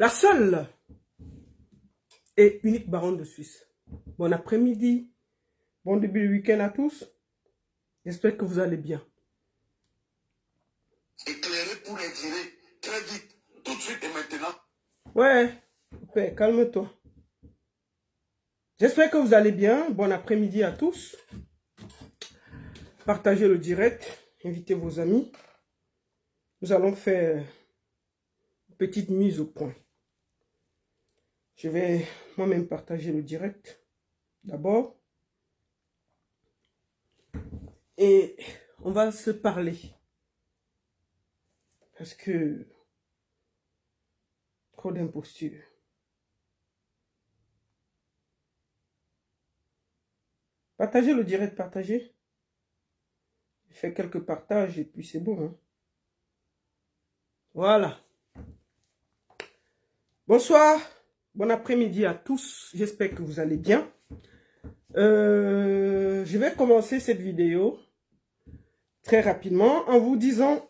La seule et unique baronne de Suisse. Bon après-midi, bon début de week-end à tous. J'espère que vous allez bien. Éclairer pour les tirer très vite, tout de suite et maintenant. Ouais, père, calme-toi. J'espère que vous allez bien. Bon après-midi à tous. Partagez le direct, invitez vos amis. Nous allons faire une petite mise au point. Je vais moi-même partager le direct d'abord. Et on va se parler. Parce que trop d'imposture. Partagez le direct, partagez. Je fais quelques partages et puis c'est bon. Hein? Voilà. Bonsoir. Bon après-midi à tous. J'espère que vous allez bien. Je vais commencer cette vidéo très rapidement en vous disant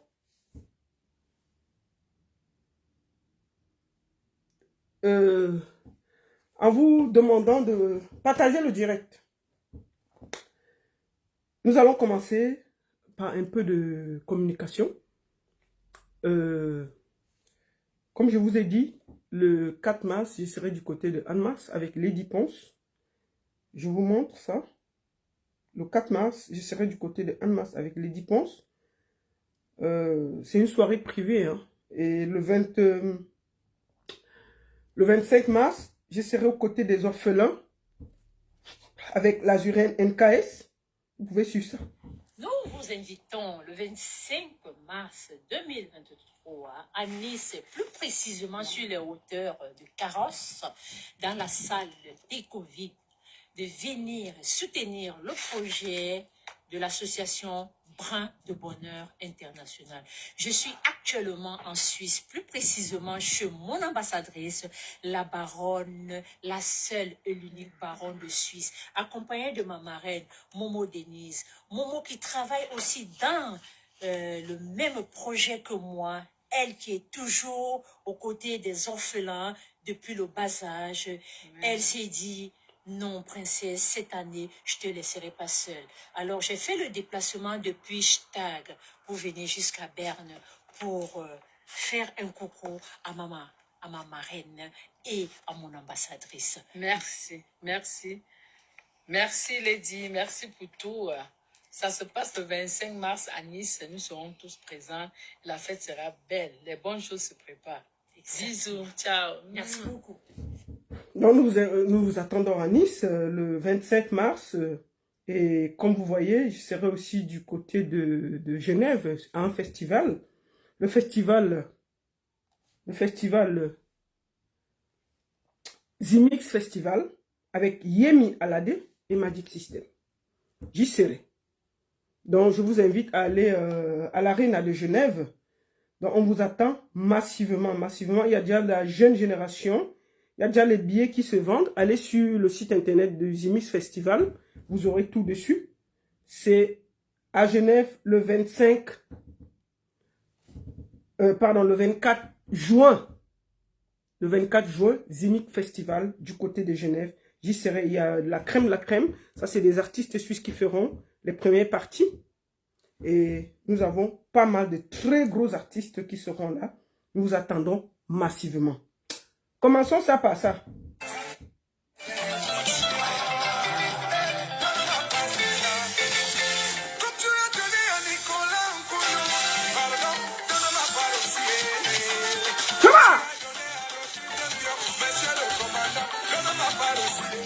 en vous demandant de partager le direct. Nous allons commencer par un peu de communication. Comme je vous ai dit, le 4 mars, je serai du côté de Annemasse avec Lady Ponce. Je vous montre ça. Le 4 mars, je serai du côté de Annemasse avec Lady Ponce. C'est une soirée privée. Hein. Et le 25 mars, je serai aux côtés des orphelins avec l'Azurène NKS. Vous pouvez suivre ça. Nous vous invitons le 25 mars 2023 à Nice, plus précisément sur les hauteurs de Carrosse, dans la salle d'Ecovid, de venir soutenir le projet de l'association Brin de Bonheur International. Je suis actuellement en Suisse, plus précisément chez mon ambassadrice, la baronne, la seule et l'unique baronne de Suisse, accompagnée de ma marraine, Momo Denise. Momo qui travaille aussi dans le même projet que moi, elle qui est toujours aux côtés des orphelins depuis le bas âge. Elle s'est dit... Non, princesse, cette année, je te laisserai pas seule. Alors, j'ai fait le déplacement depuis Stag pour venir jusqu'à Berne pour faire un coucou à ma marraine et à mon ambassadrice. Merci, merci. Merci, Lady. Merci pour tout. Ça se passe le 25 mars à Nice. Nous serons tous présents. La fête sera belle. Les bonnes choses se préparent. Bisous. Ciao. Merci beaucoup. Donc, nous vous attendons à Nice le 25 mars. Et comme vous voyez, je serai aussi du côté de Genève à un festival. Le festival Zimix Festival avec Yemi Alade et Magic System. J'y serai. Donc, je vous invite à aller à l'Arena de Genève. Donc, on vous attend massivement. Il y a déjà la jeune génération. Il y a déjà les billets qui se vendent. Allez sur le site internet de Zimix Festival. Vous aurez tout dessus. C'est à Genève le 24 juin. Le 24 juin, Zimix Festival du côté de Genève. J'y serai. Il y a la crème. Ça, c'est des artistes suisses qui feront les premières parties. Et nous avons pas mal de très gros artistes qui seront là. Nous vous attendons massivement. Commençons ça par ça.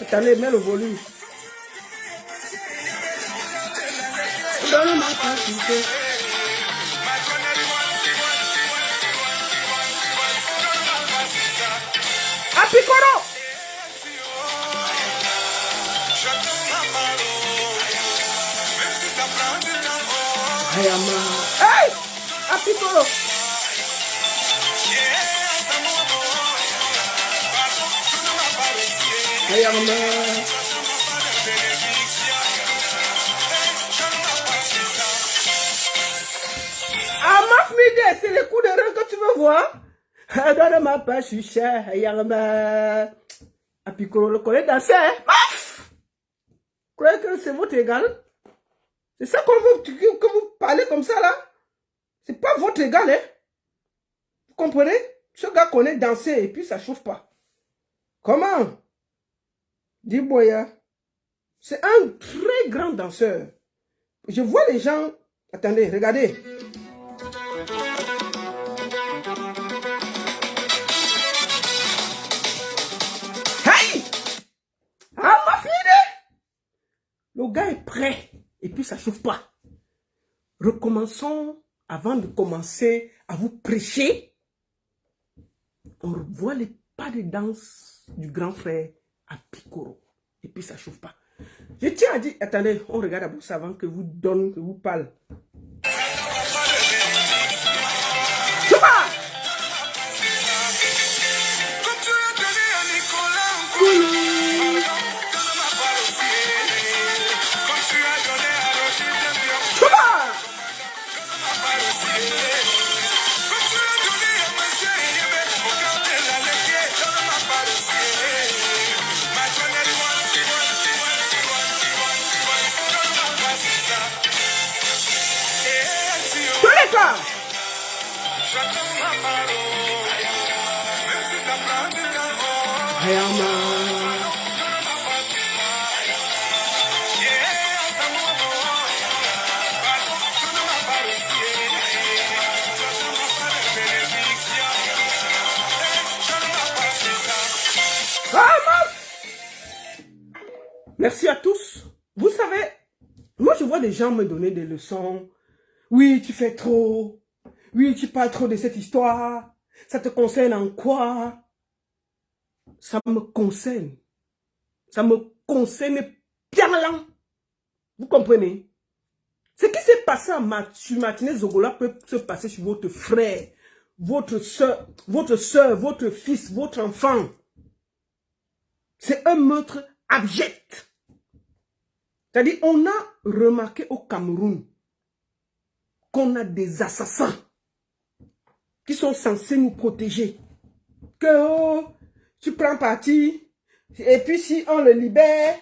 Attendez, mets le volume. Apicoro! Hey! Apicoro! Ah, Mafmide, c'est les coups de rein que tu veux voir? Donne-moi pas, je suis cher. Apicoro le connaît danser. Maf! Croyez que c'est votre égal? C'est ça qu'on veut que vous parlez comme ça là? C'est pas votre égal, hein? Vous comprenez? Ce gars connaît danser et puis ça chauffe pas. Comment? Dis Boya. C'est un très grand danseur. Je vois les gens. Attendez, regardez. Hey! Ah, ma fille! Le gars est prêt. Et puis ça chauffe pas. Recommençons avant de commencer à vous prêcher. On voit les pas de danse du grand frère à Picoro. Et puis ça chauffe pas. Je tiens à dire, attendez, on regarde d'abord ça avant que vous donne, que vous parle. Merci à tous. Vous savez, moi je vois des gens me donner des leçons. Oui, tu fais trop. Oui, tu parles trop de cette histoire. Ça te concerne en quoi? Ça me concerne. Ça me concerne bien là. Vous comprenez? Ce qui s'est passé sur Martinez Zogola peut se passer sur votre frère, votre soeur, votre fils, votre enfant. C'est un meurtre abject. C'est-à-dire, on a remarqué au Cameroun qu'on a des assassins qui sont censés nous protéger. Que oh, tu prends parti, et puis si on le libère,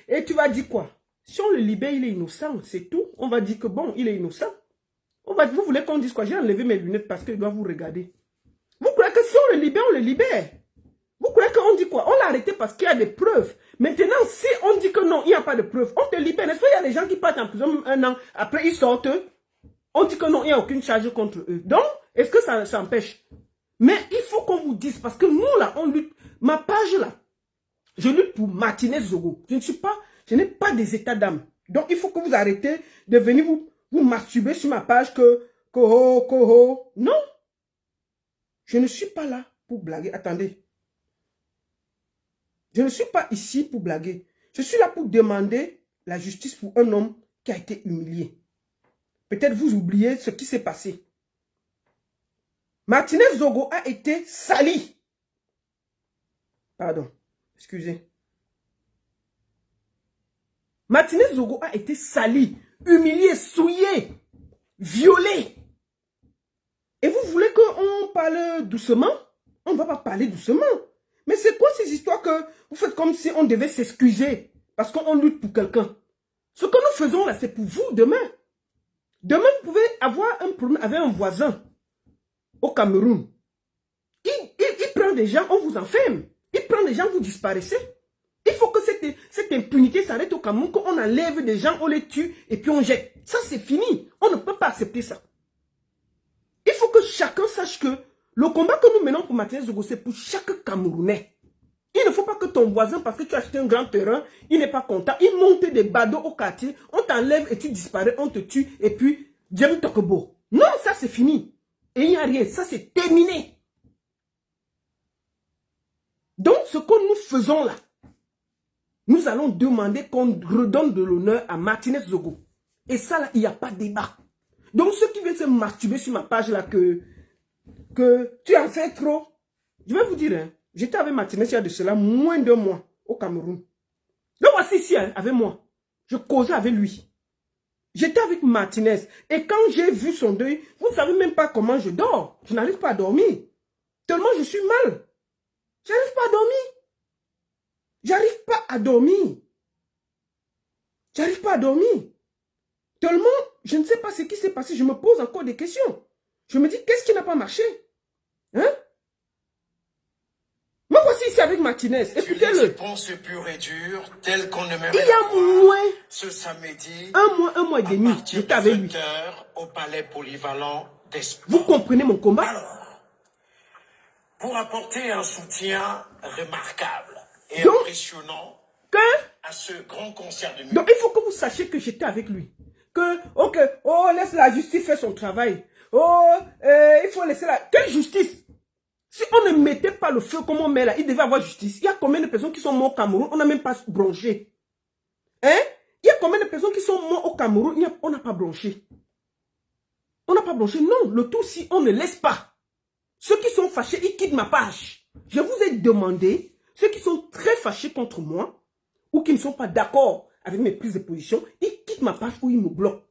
et tu vas dire quoi? Si on le libère, il est innocent, c'est tout. On va dire que bon, il est innocent. Vous voulez qu'on dise quoi? J'ai enlevé mes lunettes parce qu'il doit vous regarder. Vous croyez que si on le libère, on le libère? Vous croyez qu'on dit quoi? On l'a arrêté parce qu'il y a des preuves. Maintenant, si on dit que non, il n'y a pas de preuves, on te libère. N'est-ce pas? Il y a des gens qui partent en prison 1 an, après ils sortent. On dit que non, il n'y a aucune charge contre eux. Donc, est-ce que ça empêche? Mais il faut qu'on vous dise, parce que nous là, on lutte. Ma page là, je lutte pour Martinez Zogo. Je n'ai pas des états d'âme. Donc, il faut que vous arrêtez de venir vous masturber sur ma page que non. Je ne suis pas là pour blaguer. Attendez. Je ne suis pas ici pour blaguer. Je suis là pour demander la justice pour un homme qui a été humilié. Peut-être vous oubliez ce qui s'est passé. Martinez Zogo a été sali. Pardon, excusez. Martinez Zogo a été sali, humilié, souillé, violé. Et vous voulez qu'on parle doucement? On ne va pas parler doucement. Mais c'est quoi ces histoires que vous faites comme si on devait s'excuser parce qu'on lutte pour quelqu'un? Ce que nous faisons là, c'est pour vous demain. Demain, vous pouvez avoir un problème avec un voisin au Cameroun. Il prend des gens, on vous enferme. Il prend des gens, vous disparaissez. Il faut que cette impunité s'arrête au Cameroun, qu'on enlève des gens, on les tue et puis on jette. Ça, c'est fini. On ne peut pas accepter ça. Il faut que chacun sache que le combat que nous menons pour Martinez Zogo, c'est pour chaque Camerounais. Il ne faut pas que ton voisin, parce que tu as acheté un grand terrain, il n'est pas content. Il monte des badauds au quartier, on t'enlève et tu disparais, on te tue, et puis, Djem Tokobo. Non, ça c'est fini. Et il n'y a rien, ça c'est terminé. Donc, ce que nous faisons là, nous allons demander qu'on redonne de l'honneur à Martinez Zogo. Et ça là, il n'y a pas de débat. Donc, ceux qui veulent se masturber sur ma page là, que tu en fais trop, je vais vous dire, hein, j'étais avec Martinez il y a de cela moins d'1 mois au Cameroun. Le voici ici, hein, avec moi. Je causais avec lui. J'étais avec Martinez. Et quand j'ai vu son deuil, vous ne savez même pas comment je dors. Je n'arrive pas à dormir. Tellement je suis mal. J'arrive pas à dormir. J'arrive pas à dormir. J'arrive pas à dormir. Tellement, je ne sais pas ce qui s'est passé. Je me pose encore des questions. Je me dis, qu'est-ce qui n'a pas marché? Hein? Moi, voici ici avec Martinez. Écoutez-le. Réponse pure et dure, telle qu'on ne Il y a moins, ce samedi, un mois et demi, j'étais avec lui. au palais polyvalent des Vous comprenez mon combat? Alors, pour apporter un soutien remarquable et Donc, impressionnant à ce grand concert de musique. Donc, il faut que vous sachiez que j'étais avec lui. Que, ok, oh, laisse la justice faire son travail. Oh, il faut laisser la... Quelle justice? Si on ne mettait pas le feu comme on met là, il devait avoir justice. Il y a combien de personnes qui sont mortes au Cameroun? On n'a même pas bronché. Hein? Il y a combien de personnes qui sont mortes au Cameroun? On n'a pas bronché. On n'a pas bronché. Non, le tout si on ne laisse pas. Ceux qui sont fâchés, ils quittent ma page. Je vous ai demandé, ceux qui sont très fâchés contre moi, ou qui ne sont pas d'accord avec mes prises de position, ils quittent ma page ou ils me bloquent.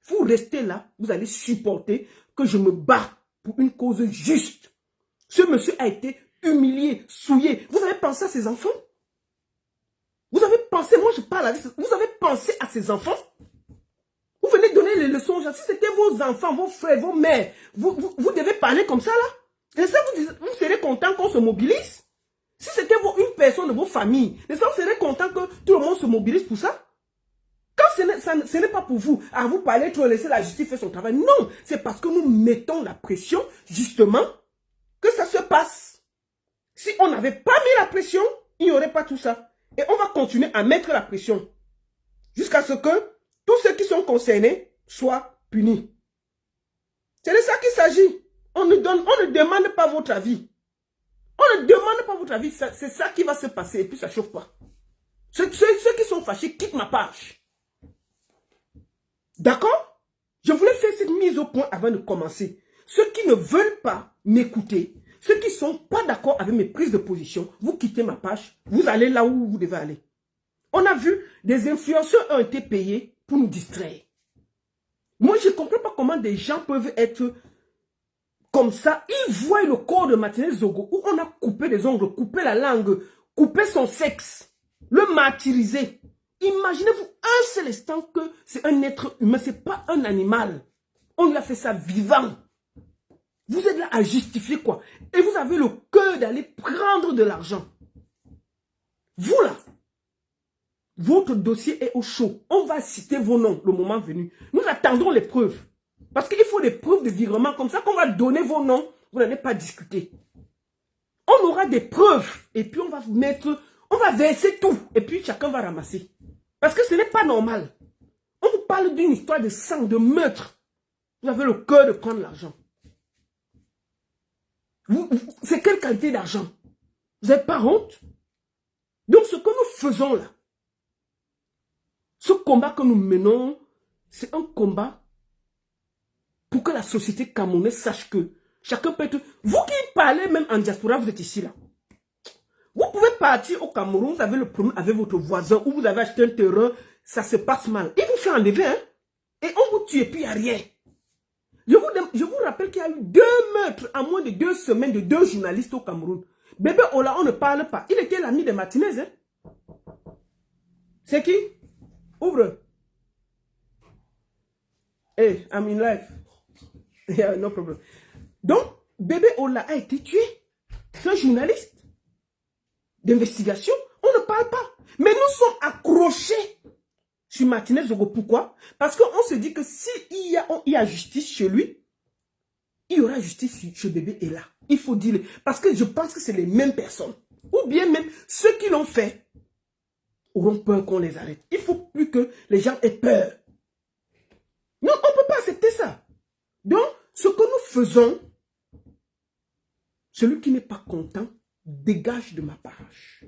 Vous restez là, vous allez supporter que je me bats pour une cause juste. Ce monsieur a été humilié, souillé. Vous avez pensé à ses enfants? Vous avez pensé, moi je parle avec vous avez pensé à ses enfants? Vous venez donner les leçons aux gens. Si c'était vos enfants, vos frères, vos mères, vous devez parler comme ça là. Et ça, vous serez content qu'on se mobilise? Si c'était une personne de vos familles, vous serez content que tout le monde se mobilise pour ça? Quand ce n'est pas pour vous, à vous parler, pour laisser la justice faire son travail. Non, c'est parce que nous mettons la pression, justement, que ça se passe. Si on n'avait pas mis la pression, il n'y aurait pas tout ça. Et on va continuer à mettre la pression. Jusqu'à ce que tous ceux qui sont concernés soient punis. C'est de ça qu'il s'agit. On ne demande pas votre avis. On ne demande pas votre avis. C'est ça qui va se passer. Et puis ça ne chauffe pas. Ceux qui sont fâchés quittent ma page. D'accord? Je voulais faire cette mise au point avant de commencer. Ceux qui ne veulent pas m'écouter, ceux qui ne sont pas d'accord avec mes prises de position, vous quittez ma page, vous allez là où vous devez aller. On a vu, des influenceurs ont été payés pour nous distraire. Moi, je ne comprends pas comment des gens peuvent être comme ça. Ils voient le corps de Martinez Zogo où on a coupé les ongles, coupé la langue, coupé son sexe, le martyrisé. Imaginez-vous un seul instant que c'est un être humain, ce n'est pas un animal. On lui a fait ça vivant. Vous êtes là à justifier quoi? Et vous avez le cœur d'aller prendre de l'argent. Vous là, votre dossier est au chaud. On va citer vos noms le moment venu. Nous attendons les preuves. Parce qu'il faut des preuves de virement comme ça qu'on va donner vos noms. Vous n'allez pas discuter. On aura des preuves. Et puis on va verser tout. Et puis chacun va ramasser. Parce que ce n'est pas normal. On vous parle d'une histoire de sang, de meurtre. Vous avez le cœur de prendre l'argent. C'est quelle qualité d'argent? Vous n'avez pas honte? Donc ce que nous faisons là, ce combat que nous menons, c'est un combat pour que la société camerounaise sache que chacun peut être... Vous qui parlez même en diaspora, vous êtes ici là. Vous pouvez partir au Cameroun, vous avez le problème avec votre voisin, ou vous avez acheté un terrain, ça se passe mal. Il vous fait enlever, hein? Et on vous tue, et puis il n'y a rien. Je vous rappelle qu'il y a eu 2 meurtres en moins de 2 semaines de 2 journalistes au Cameroun. Bébé Ola, on ne parle pas. Il était l'ami de Martinez, hein? C'est qui? Ouvre. Hey, I'm in life. Yeah, no problem. Donc, Bébé Ola a été tué. C'est un journaliste d'investigation. On ne parle pas. Mais nous sommes accrochés sur Martinez Zogo. Pourquoi? Parce qu'on se dit que s'il y a justice chez lui, il y aura justice chez Bébé Ola. Il faut dire. Parce que je pense que c'est les mêmes personnes. Ou bien même ceux qui l'ont fait auront peur qu'on les arrête. Il ne faut plus que les gens aient peur. Non, on ne peut pas accepter ça. Donc, ce que nous faisons, celui qui n'est pas content, dégage de ma page.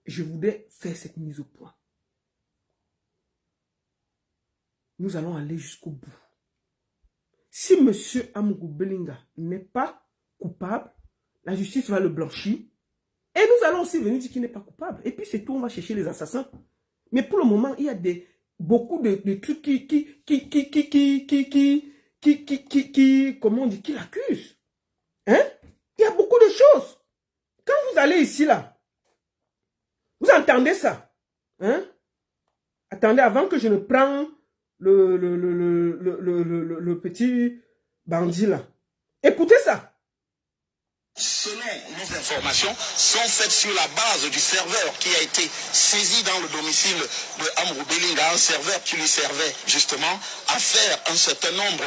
Je voudrais faire cette mise au point. Nous allons aller jusqu'au bout. Si M. Amougou Belinga n'est pas coupable, la justice va le blanchir. Et nous allons aussi venir dire qu'il n'est pas coupable. Et puis c'est tout, on va chercher les assassins. Mais pour le moment, il y a beaucoup de trucs comment on dit, qui l'accusent. installé ici, là. Vous entendez ça? Hein? Attendez, avant que je ne prenne le petit bandit, là. Écoutez ça. Selon nos informations, sont faites sur la base du serveur qui a été saisi dans le domicile de Amourou Belinga, un serveur qui lui servait justement à faire un certain nombre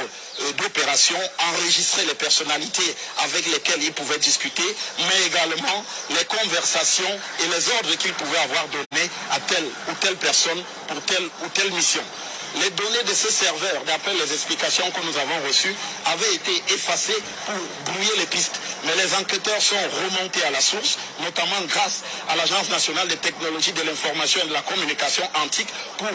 d'opérations, enregistrer les personnalités avec lesquelles il pouvait discuter, mais également les conversations et les ordres qu'il pouvait avoir donnés à telle ou telle personne pour telle ou telle mission. Les données de ce serveur, d'après les explications que nous avons reçues, avaient été effacées pour brouiller les pistes. Mais les enquêteurs sont remontés à la source, notamment grâce à l'Agence nationale des technologies de l'information et de la communication antique, pour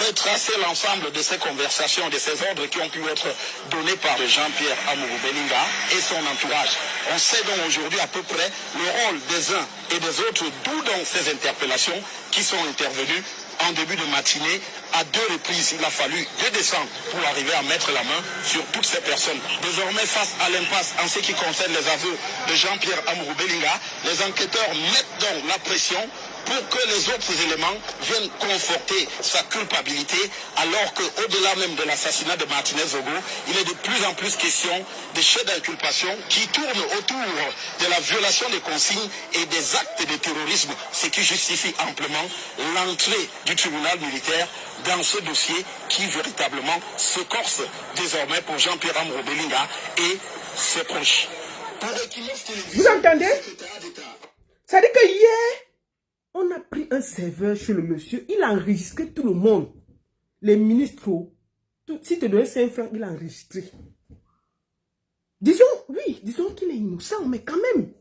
retracer l'ensemble de ces conversations, de ces ordres qui ont pu être donnés par Jean-Pierre Amourou Belinga et son entourage. On sait donc aujourd'hui à peu près le rôle des uns et des autres, d'où donc ces interpellations qui sont intervenues en début de matinée. À 2 reprises, il a fallu 2 descentes pour arriver à mettre la main sur toutes ces personnes. Désormais, face à l'impasse en ce qui concerne les aveux de Jean-Pierre Amourou Belinga, les enquêteurs mettent donc la pression pour que les autres éléments viennent conforter sa culpabilité, alors qu'au-delà même de l'assassinat de Martinez Zogo, il est de plus en plus question des chefs d'inculpation qui tournent autour de la violation des consignes et des actes de terrorisme, ce qui justifie amplement l'entrée du tribunal militaire dans ce dossier qui véritablement se corse désormais pour Jean-Pierre Amourou Belinga et ses proches. Vous entendez? Ça dit que hier, on a pris un serveur chez le monsieur, il a enregistré tout le monde. Les ministres, si tu donnes 5 francs, il a enregistré. Disons, oui, disons qu'il est innocent, mais quand même,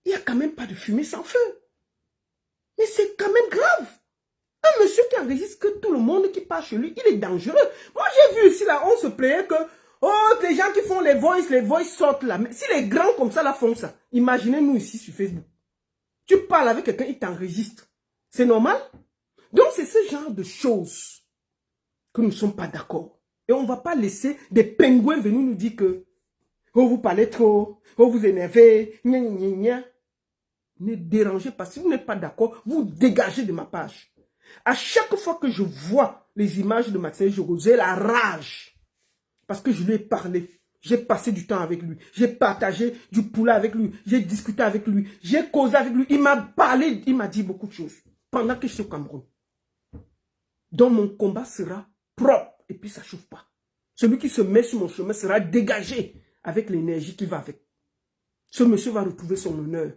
il n'y a quand même pas de fumée sans feu. Mais c'est quand même grave. Un monsieur qui enregistre tout le monde qui passe chez lui, il est dangereux. Moi, j'ai vu ici, là, on se plaignait que, oh, les gens qui font les voice sortent là. Mais si les grands comme ça, là, font ça, imaginez-nous ici sur Facebook. Tu parles avec quelqu'un, il t'enregistre. C'est normal? Donc, c'est ce genre de choses que nous ne sommes pas d'accord. Et on ne va pas laisser des pingouins venir nous dire que, oh, vous parlez trop, oh, vous énervez, gna gna gna gna. Ne dérangez pas. Si vous n'êtes pas d'accord, vous dégagez de ma page. À chaque fois que je vois les images de Martinez Zogo, j'ai la rage. Parce que je lui ai parlé. J'ai passé du temps avec lui. J'ai partagé du poulet avec lui. J'ai discuté avec lui. J'ai causé avec lui. Il m'a parlé. Il m'a dit beaucoup de choses. Pendant que je suis au Cameroun. Donc mon combat sera propre. Et puis ça ne chauffe pas. Celui qui se met sur mon chemin sera dégagé avec l'énergie qui va avec. Ce monsieur va retrouver son honneur.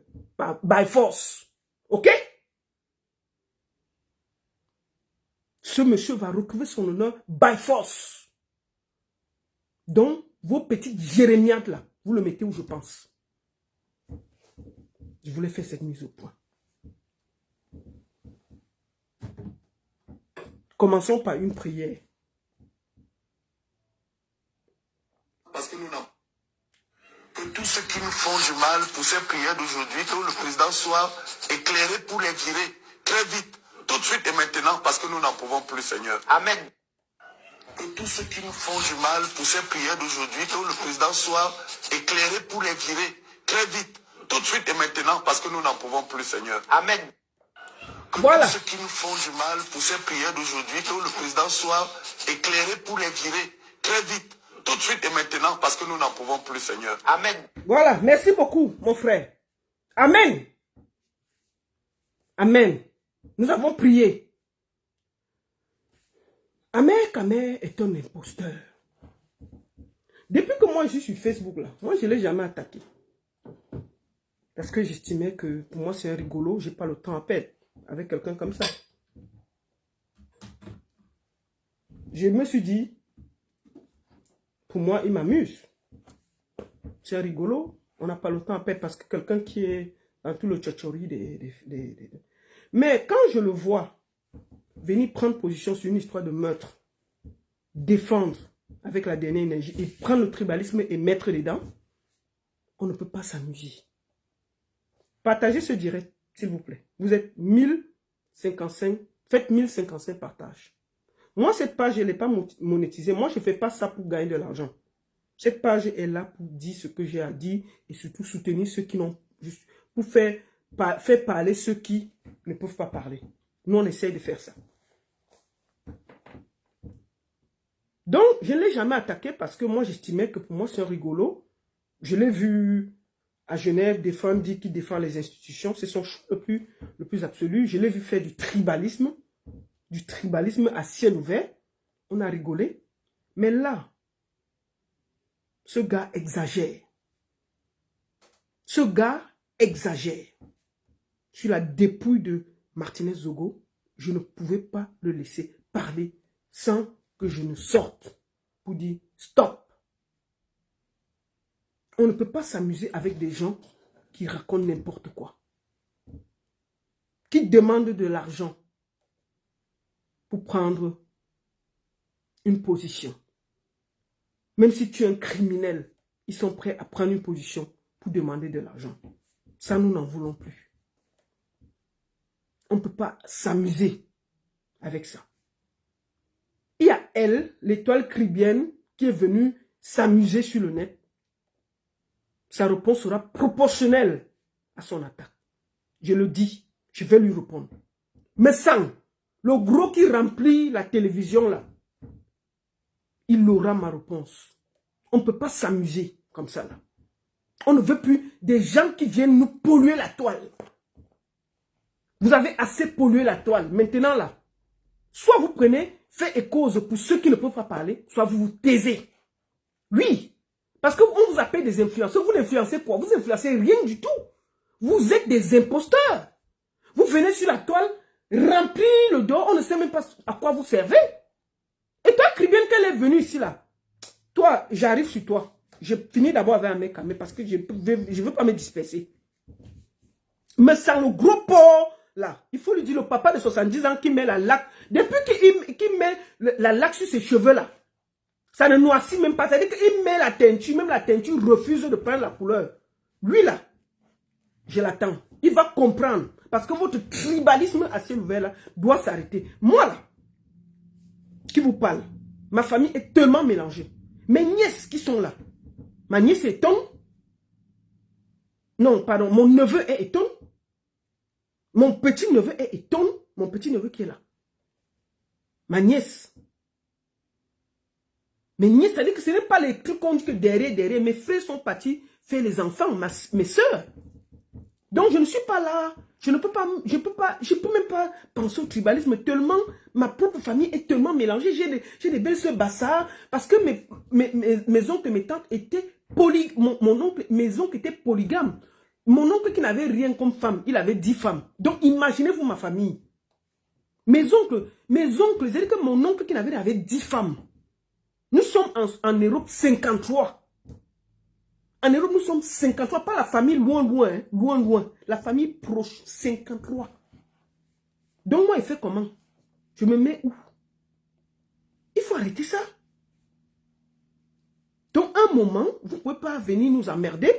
By force. Ok? Ce monsieur va retrouver son honneur by force. Donc, vos petites jérémiades là, vous le mettez où je pense. Je voulais faire cette mise au point. Commençons par une prière. Parce que nous n'avons que tous ceux qui nous font du mal pour ces prières d'aujourd'hui, que le président soit éclairé pour les virer très vite, tout de suite et maintenant, parce que nous n'en pouvons plus, Seigneur. Amen. Que tous ceux qui nous font du mal pour ces prières d'aujourd'hui, que le président soit éclairé pour les virer très vite, tout de suite et maintenant, parce que nous n'en pouvons plus, Seigneur. Amen. Que voilà. Tous ceux qui nous font du mal pour ces prières d'aujourd'hui, que le président soit éclairé pour les virer très vite, tout de suite et maintenant, parce que nous n'en pouvons plus, Seigneur. Amen. Voilà, merci beaucoup, mon frère. Amen. Amen. Nous avons prié. Ahmed Kamer est un imposteur. Depuis que moi je suis sur Facebook, là, moi je ne l'ai jamais attaqué. Parce que j'estimais que pour moi c'est un rigolo, je n'ai pas le temps à perdre avec quelqu'un comme ça. Je me suis dit, pour moi il m'amuse. C'est un rigolo, on n'a pas le temps à perdre parce que quelqu'un qui est dans tout le tchotchori Mais quand je le vois venir prendre position sur une histoire de meurtre, défendre avec la dernière énergie et prendre le tribalisme et mettre dedans, on ne peut pas s'amuser. Partagez ce direct, s'il vous plaît. Vous êtes 1055, faites 1055 partages. Moi, cette page, je ne l'ai pas monétisée. Moi, je ne fais pas ça pour gagner de l'argent. Cette page est là pour dire ce que j'ai à dire et surtout soutenir ceux qui n'ont juste pour faire fait parler ceux qui ne peuvent pas parler. Nous, on essaye de faire ça. Donc, je ne l'ai jamais attaqué parce que moi, j'estimais que pour moi, c'est un rigolo. Je l'ai vu à Genève défendre, dit qu'il défend les institutions. C'est son choix le plus absolu. Je l'ai vu faire du tribalisme à ciel ouvert. On a rigolé. Mais là, ce gars exagère. Ce gars exagère. Sur la dépouille de Martinez Zogo, je ne pouvais pas le laisser parler sans que je ne sorte pour dire stop. On ne peut pas s'amuser avec des gens qui racontent n'importe quoi. Qui demandent de l'argent pour prendre une position. Même si tu es un criminel, ils sont prêts à prendre une position pour demander de l'argent. Ça, nous n'en voulons plus. On ne peut pas s'amuser avec ça. Il y a elle, l'étoile caribéenne, qui est venue s'amuser sur le net. Sa réponse sera proportionnelle à son attaque. Je le dis, je vais lui répondre. Mais sans le gros qui remplit la télévision là, il aura ma réponse. On ne peut pas s'amuser comme ça là. On ne veut plus des gens qui viennent nous polluer la toile. Vous avez assez pollué la toile. Maintenant là, soit vous prenez fait et cause pour ceux qui ne peuvent pas parler, soit vous vous taisez. Oui, parce qu'on vous appelle des influenceurs. Vous n'influencez quoi? Vous n'influencez rien du tout. Vous êtes des imposteurs. Vous venez sur la toile, remplir le dos, on ne sait même pas à quoi vous servez. Et toi, Caribéenne, qu'elle est venue ici là, toi, j'arrive sur toi. Je finis d'abord avec un mec, mais parce que je ne veux pas me disperser. Mais sans le gros porc, là, il faut lui dire le papa de 70 ans qui met la laque, depuis qu'il met la laque sur ses cheveux là, ça ne noircit même pas. C'est-à-dire qu'il met la teinture, même la teinture refuse de prendre la couleur. Lui là, je l'attends. Il va comprendre. Parce que votre tribalisme à ciel ouvert là doit s'arrêter. Moi là, qui vous parle, ma famille est tellement mélangée. Mes nièces qui sont là, ma nièce est Eton. Non, pardon, mon neveu est Eton. Mon petit-neveu est Eton. Mon petit-neveu qui est là. Ma nièce. Mes nièces, ça veut dire que ce n'est pas les trucs qu'on dit que derrière. Mes frères sont partis faire les enfants, mes soeurs. Donc je ne suis pas là. Je ne peux pas, je peux même pas penser au tribalisme tellement ma propre famille est tellement mélangée. J'ai des belles soeurs bassards parce que mes oncles et mes tantes étaient mes oncles étaient polygames. Mon oncle qui n'avait rien comme femme, il avait 10 femmes. Donc imaginez-vous ma famille. Mes oncles, c'est-à-dire que mon oncle qui n'avait avait 10 femmes. Nous sommes en Europe 53. En Europe, nous sommes 53. Pas la famille loin, hein, loin. La famille proche, 53. Donc moi, il fait comment? Je me mets où? Il faut arrêter ça. Donc, un moment, vous ne pouvez pas venir nous emmerder.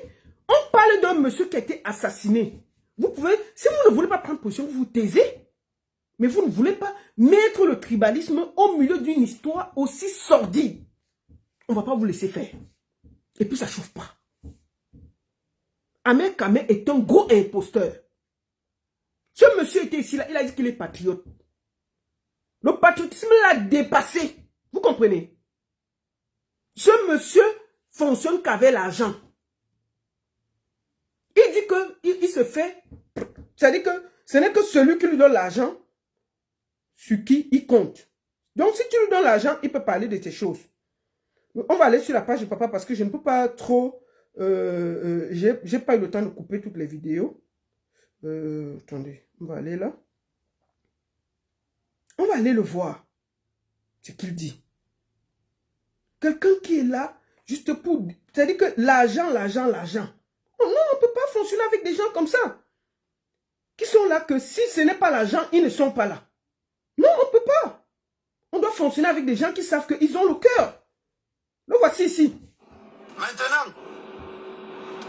On parle d'un monsieur qui a été assassiné. Vous pouvez, si vous ne voulez pas prendre position, vous vous taisez. Mais vous ne voulez pas mettre le tribalisme au milieu d'une histoire aussi sordide. On ne va pas vous laisser faire. Et puis ça ne chauffe pas. Ahmed Kamé est un gros imposteur. Ce monsieur était ici, là, il a dit qu'il est patriote. Le patriotisme l'a dépassé. Vous comprenez? Ce monsieur fonctionne qu'avec l'argent. Il dit qu'il se fait... C'est-à-dire que ce n'est que celui qui lui donne l'argent sur qui il compte. Donc si tu lui donnes l'argent, il peut parler de tes choses. On va aller sur la page de papa parce que je ne peux pas trop... j'ai pas eu le temps de couper toutes les vidéos. Attendez, on va aller là. On va aller le voir. Ce qu'il dit. Quelqu'un qui est là, juste pour... C'est-à-dire que l'argent. Oh non, on ne peut pas fonctionner avec des gens comme ça. Qui sont là que si ce n'est pas l'argent, ils ne sont pas là. Non, on ne peut pas. On doit fonctionner avec des gens qui savent qu'ils ont le cœur. Le voici ici. Maintenant,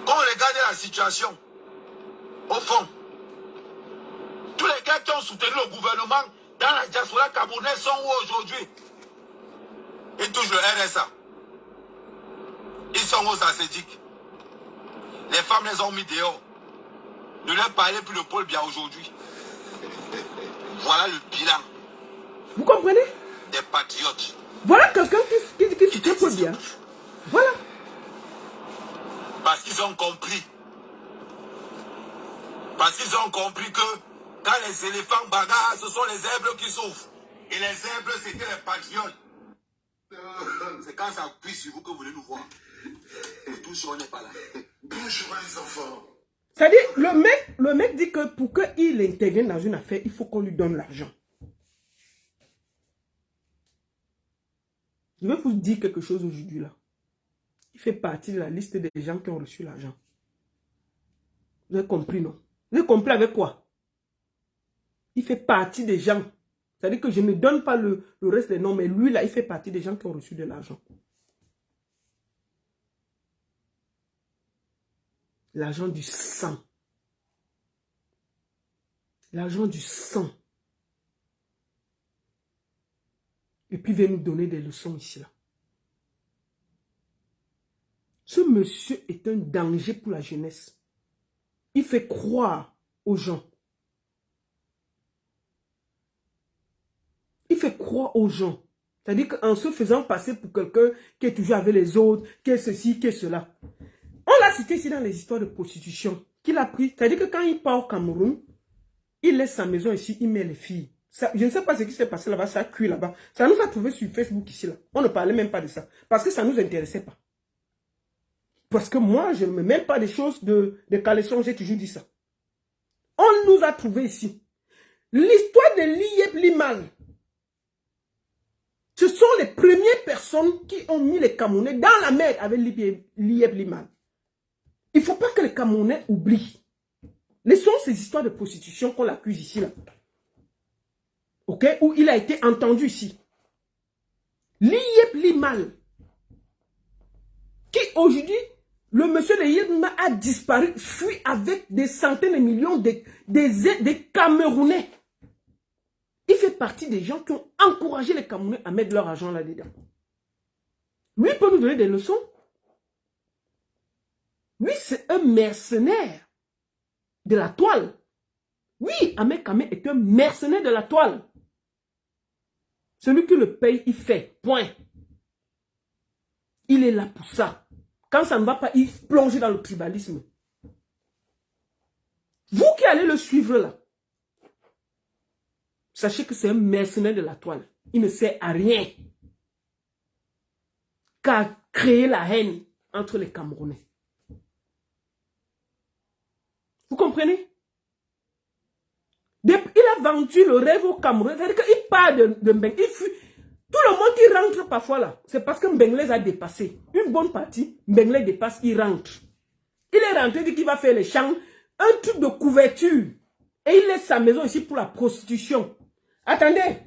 quand on regarde la situation, au fond, tous les gars qui ont soutenu le gouvernement dans la diaspora camerounaise sont où aujourd'hui? Ils touchent le RSA. Ils sont aux ascétiques. Les femmes les ont mis dehors. Ne leur parlez plus de Paul Biya aujourd'hui. Voilà le bilan Vous comprenez? des patriotes. Voilà quelqu'un qui soutient Paul Biya. Voilà. Parce qu'ils ont compris. Parce qu'ils ont compris que quand les éléphants bagarrent, ce sont les zèbres qui souffrent. Et les zèbres, c'était les patriotes. C'est quand ça appuie sur vous que vous voulez nous voir. Et tout on n'est pas là. Bonjour les enfants. C'est-à-dire, le mec dit que pour qu'il intervienne dans une affaire, il faut qu'on lui donne l'argent. Je vais vous dire quelque chose aujourd'hui là. Il fait partie de la liste des gens qui ont reçu l'argent. Vous avez compris, non? Vous avez compris avec quoi? Il fait partie des gens. C'est-à-dire que je ne donne pas le reste des noms, mais lui là, il fait partie des gens qui ont reçu de l'argent. L'argent du sang. L'argent du sang. Et puis il vient nous donner des leçons ici là. Ce monsieur est un danger pour la jeunesse. Il fait croire aux gens. Il fait croire aux gens. C'est-à-dire qu'en se faisant passer pour quelqu'un qui est toujours avec les autres, qui est ceci, qui est cela. On l'a cité ici dans les histoires de prostitution. Qu'il a pris. C'est-à-dire que quand il part au Cameroun, il laisse sa maison ici, il met les filles. Ça, je ne sais pas ce qui s'est passé là-bas, ça a cuit là-bas. Ça nous a trouvé sur Facebook ici là. On ne parlait même pas de ça. Parce que ça ne nous intéressait pas. Parce que moi, je ne me mêle pas des choses de caleçon, j'ai toujours dit ça. On nous a trouvé ici. L'histoire de Liep Limal. Ce sont les premières personnes qui ont mis les Camerounais dans la mer avec Liep Limal. Il ne faut pas que les Camerounais oublient. Laissons ces histoires de prostitution qu'on l'accuse ici là. Ok? Où il a été entendu ici. Liep Limal. Qui aujourd'hui, le monsieur de Liep Limal a disparu, fui avec des centaines de millions de Camerounais. Il fait partie des gens qui ont encouragé les Camerounais à mettre leur argent là-dedans. Lui, il peut nous donner des leçons. Lui, c'est un mercenaire de la toile. Oui, Ahmed Kamé est un mercenaire de la toile. Celui qui le paye, il fait. Point. Il est là pour ça. Quand ça ne va pas, il plonge dans le tribalisme. Vous qui allez le suivre là, sachez que c'est un mercenaire de la toile. Il ne sert à rien qu'à créer la haine entre les Camerounais. Vous comprenez? Il a vendu le rêve au Cameroun. C'est-à-dire qu'il part de Mbeng. Il fuit. Tout le monde qui rentre parfois là, c'est parce que Mbeng les a dépassés. Une bonne partie, Mbeng les dépasse, il rentre. Il est rentré, il dit qu'il va faire les champs, un truc de couverture. Et il laisse sa maison ici pour la prostitution. Attendez.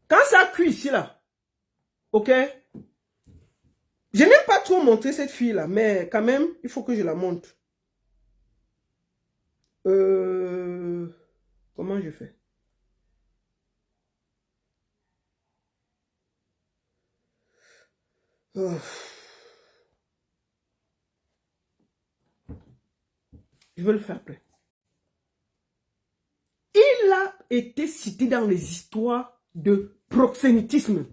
Quand ça cuit ici là, ok? Je n'aime pas trop montrer cette fille là, mais quand même, il faut que je la montre. Comment je fais? Oh. Je vais le faire après. Il a été cité dans les histoires de proxénétisme.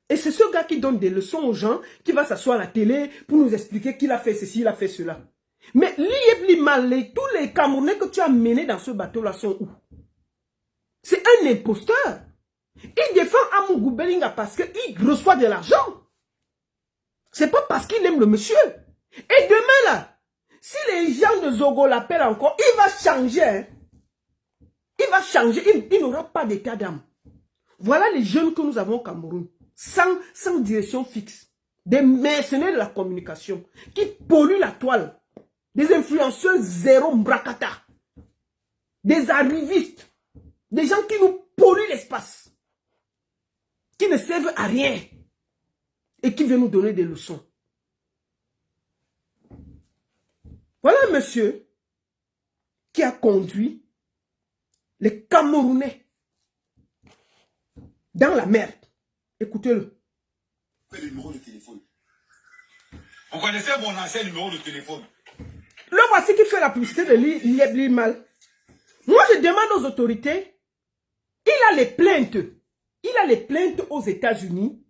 Et c'est ce gars qui donne des leçons aux gens, qui va s'asseoir à la télé pour nous expliquer qu'il a fait ceci, il a fait cela. Mais Liep Limal, tous les Camerounais que tu as menés dans ce bateau-là sont où? C'est un imposteur. Il défend Amougou Belinga parce qu'il reçoit de l'argent. C'est pas parce qu'il aime le monsieur. Et demain là, si les gens de Zogo l'appellent encore, il va changer. Hein. Il va changer. Il n'aura pas d'état d'âme. Voilà les jeunes que nous avons au Cameroun. Sans direction fixe. Des mercenaires de la communication qui polluent la toile. Des influenceurs zéro mbrakata. Des arrivistes. Des gens qui nous polluent l'espace. Qui ne servent à rien. Et qui viennent nous donner des leçons. Voilà un monsieur qui a conduit les Camerounais dans la merde. Écoutez-le. Le numéro de téléphone. Vous connaissez mon ancien numéro de téléphone? Le voici qui fait la publicité de l'IEP Limal. Moi, je demande aux autorités, il a les plaintes. Il a les plaintes aux États-Unis.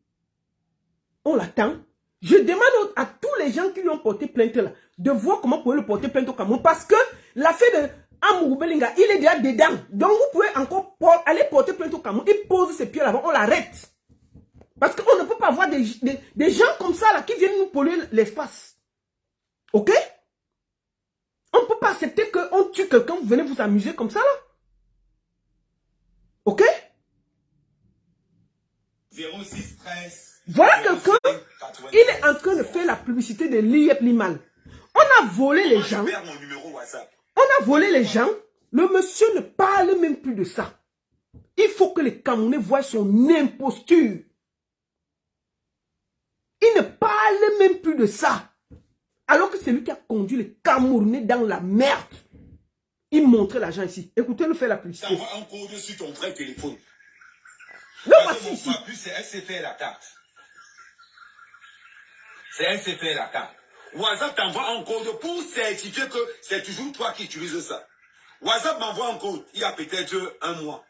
On l'attend. Je demande à tous les gens qui lui ont porté plainte là, de voir comment vous pouvez le porter plainte au Cameroun. Parce que l'affaire de Amrou Belinga, il est déjà dedans. Donc vous pouvez encore aller porter plainte au Cameroun. Il pose ses pieds là-bas, on l'arrête. Parce qu'on ne peut pas avoir des gens comme ça là qui viennent nous polluer l'espace. Ok? On ne peut pas accepter qu'on tue quelqu'un, vous venez vous amuser comme ça là. Ok? 06 13. Voilà quelqu'un, il est en train de faire la publicité de l'IEP Limal. On a volé les gens. Je perds mon numéro WhatsApp. On a volé les gens. Le monsieur ne parle même plus de ça. Il faut que les Camerounais voient son imposture. Il ne parle même plus de ça. Alors que c'est lui qui a conduit les Camerounais dans la merde. Il montrait l'argent ici. Écoutez-le faire la publicité. T'envoies un code sur ton vrai téléphone. Le Parce voici que mon ici. papu, c'est SCFR la carte. C'est SCFR la carte. WhatsApp t'envoie un code pour certifier que c'est toujours toi qui utilises ça. WhatsApp m'envoie un code. Il y a peut-être un mois.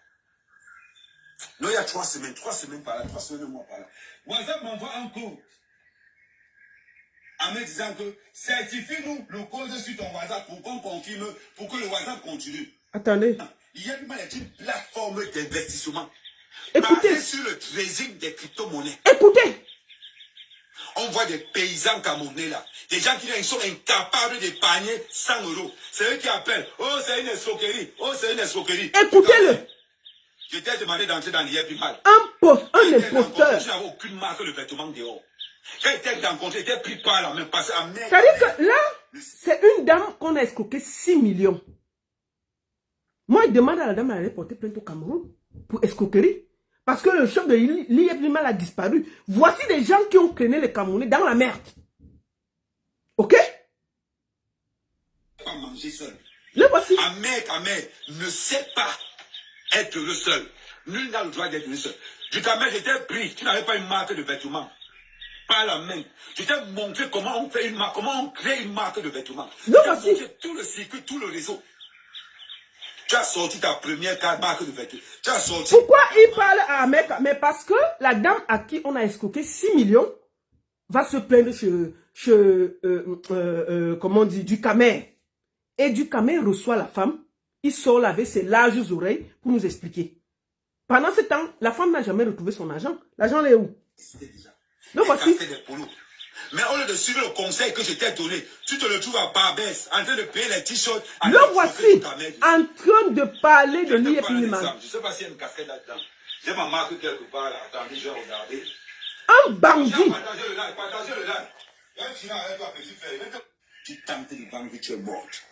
Non, il y a 3 semaines. 3 semaines par là. 3 semaines, un mois par là. WhatsApp m'envoie un code. En me disant que certifie-nous le code sur ton WhatsApp pour qu'on confirme, pour que le WhatsApp continue. Attendez. Il y a une plateforme d'investissement. Écoutez. Basée sur le trading des crypto-monnaies. Écoutez. On voit des paysans camerounais là. Des gens qui sont incapables d'épargner 100 euros. C'est eux qui appellent. Oh, c'est une escroquerie. Oh, c'est une escroquerie. Écoutez-le. Je t'ai demandé d'entrer dans l'IEP Limal. Un imposteur. Je n'avais aucune marque de vêtements dehors. Quand j'étais rencontré, j'étais pris par la main. C'est-à-dire que là, c'est une dame qu'on a escroqué 6 millions. Moi, je demande à la dame d'aller porter plainte au Cameroun pour escroquerie. Parce que le chef de l'IEP Limal a disparu. Voici des gens qui ont traîné les Camerounais dans la merde. Ok? Pas manger seul. Le voici. Ahmed ne sait pas être le seul. Nul n'a le droit d'être le seul. Du Cameroun, j'étais pris. Tu n'avais pas une marque de vêtements. Pas la main. Je t'ai montré comment on fait une marque, comment on crée une marque de vêtements. Le Je t'ai voici. montré tout le circuit, tout le réseau. Tu as sorti ta première marque de vêtements. Tu as sorti. Pourquoi il parle à Ahmed? Mais parce que la dame à qui on a escroqué 6 millions va se plaindre comment on dit, du Camer. Et du Camer reçoit la femme. Il sort là avec ses larges oreilles pour nous expliquer. Pendant ce temps, la femme n'a jamais retrouvé son argent. L'argent est où? Le voici. Mais au lieu de suivre le conseil que je t'ai donné, tu te retrouves à Barbès, en train de payer les t-shirts. Le voici en train de parler de l'IEP Limal. Je ne sais pas s'il y a une casquette là-dedans. J'ai ma marque quelque part là. Attendez, je vais regarder. Un bandit. Partagez le live, partagez le live. Il y a un chinois avec toi, petit frère. Tu tentes de vendre, tu es morte.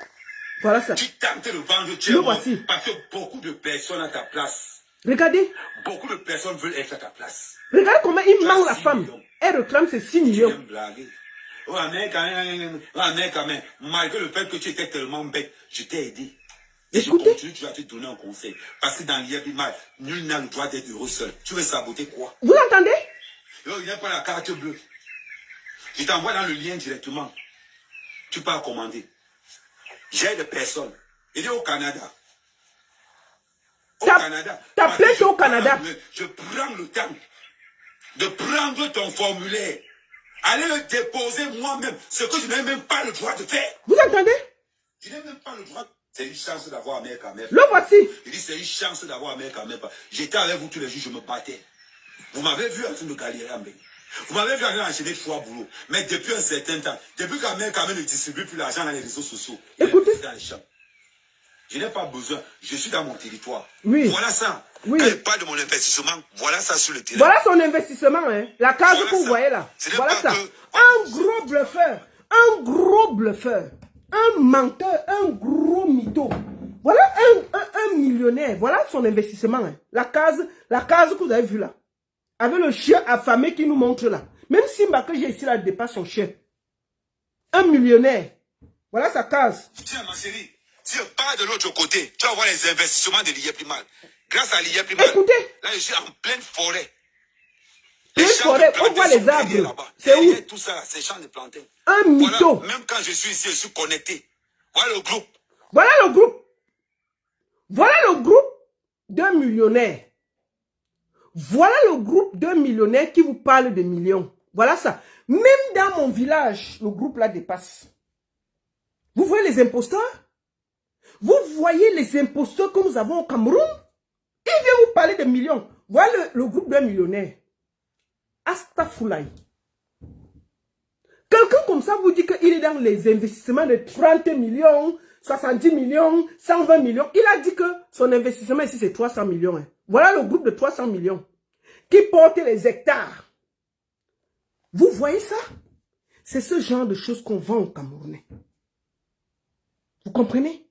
Voilà ça. Tu tentes de vendre, tu es Le morte. voici. Parce que beaucoup de personnes à ta place. Regardez. Beaucoup de personnes veulent être à ta place. Regardez comment il ment la femme. Elle réclame ses 6 millions. Oh, mais quand même, malgré le fait que tu étais tellement bête, je t'ai aidé. Et je Écoutez. continue, tu vas te donner un conseil. Parce que dans l'IEP Limal, nul n'a le droit d'être heureux seul. Tu veux saboter quoi? Vous entendez? Il n'y a pas la carte bleue. Je t'envoie dans le lien directement. Tu peux commander. J'ai des personnes. Il est au Canada. Au Canada. Ta plainte au Canada. Je prends le temps de prendre ton formulaire. Allez le déposer moi-même. Ce que je n'ai même pas le droit de faire. Vous entendez? Je n'ai même pas le droit. C'est une chance d'avoir Amérique à mer. Le voici. Je dis c'est une chance d'avoir Amérique à mer. J'étais avec vous tous les jours, je me battais. Vous m'avez vu en train de galérer en Bénin. Vous m'avez vu en train d'enchaîner 3 boulots. Mais depuis un certain temps, depuis qu'Amérique à mer ne distribue plus l'argent dans les réseaux sociaux, écoutez. dans les champs. Je n'ai pas besoin. Je suis dans mon territoire. Oui. Voilà ça. Oui. Quand je parle de mon investissement, voilà ça sur le terrain. Voilà son investissement, hein. La case Voilà que vous ça. voyez là. Ce n'est Voilà pas ça. que- Un gros bluffeur. Un gros bluffeur. Un menteur. Un gros mytho. Voilà un millionnaire. Voilà son investissement. Hein. La case que vous avez vue là. Avec le chien affamé qui nous montre là. Même Simba que j'ai ici là dépasse son chien. Un millionnaire. Voilà sa case. Tiens, ma chérie, si je pars de l'autre côté, tu vas voir les investissements de l'IEP Limal. Grâce à l'IEP Limal, Écoutez. là, je suis en pleine forêt. Une forêt, on voit les arbres. C'est où? Tout ça, c'est champs de plantains. Un mytho. Voilà, même quand je suis ici, je suis connecté. Voilà le groupe. Voilà le groupe. Voilà le groupe d'un millionnaire. Voilà le groupe d'un millionnaire qui vous parle de millions. Voilà ça. Même dans mon village, le groupe là dépasse. Vous voyez les imposteurs? Vous voyez les imposteurs que nous avons au Cameroun? Il vient vous parler de millions. Voilà le groupe d'un millionnaire. Astafoulaye. Quelqu'un comme ça vous dit qu'il est dans les investissements de 30 millions, 70 millions, 120 millions. Il a dit que son investissement ici c'est 300 millions. Hein. Voilà le groupe de 300 millions qui porte les hectares. Vous voyez ça? C'est ce genre de choses qu'on vend au Camerounais. Vous comprenez?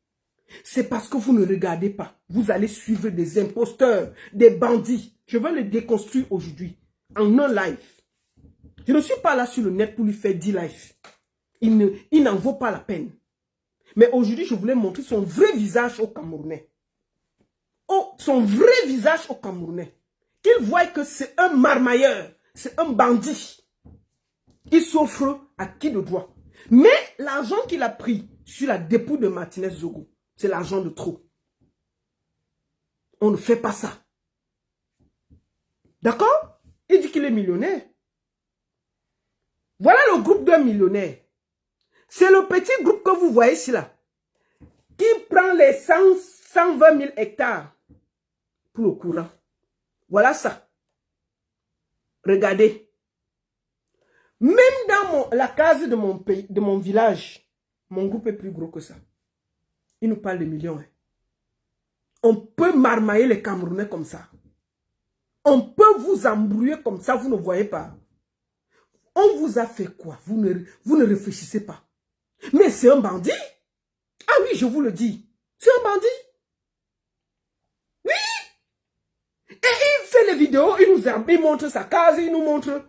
C'est parce que vous ne regardez pas. Vous allez suivre des imposteurs, des bandits. Je vais les déconstruire aujourd'hui, en un live. Je ne suis pas là sur le net pour lui faire 10 lives. Il n'en vaut pas la peine. Mais aujourd'hui, je voulais montrer son vrai visage au Camerounais. Oh, son vrai visage au Camerounais. Qu'il voit que c'est un marmailleur, c'est un bandit. Il s'offre à qui de droit. Mais l'argent qu'il a pris sur la dépouille de Martinez Zogo, c'est l'argent de trop. On ne fait pas ça. D'accord? Il dit qu'il est millionnaire. Voilà le groupe d'un millionnaire. C'est le petit groupe que vous voyez ici là. Qui prend les 120 000 hectares pour le courant. Voilà ça. Regardez. Même dans la case de mon pays, de mon village, mon groupe est plus gros que ça. Il nous parle de millions. Hein. On peut marmailler les Camerounais comme ça. On peut vous embrouiller comme ça, vous ne voyez pas. On vous a fait quoi? Vous ne réfléchissez pas. Mais c'est un bandit. Ah oui, je vous le dis. C'est un bandit. Oui. Et il fait les vidéos, il montre sa case, il nous montre.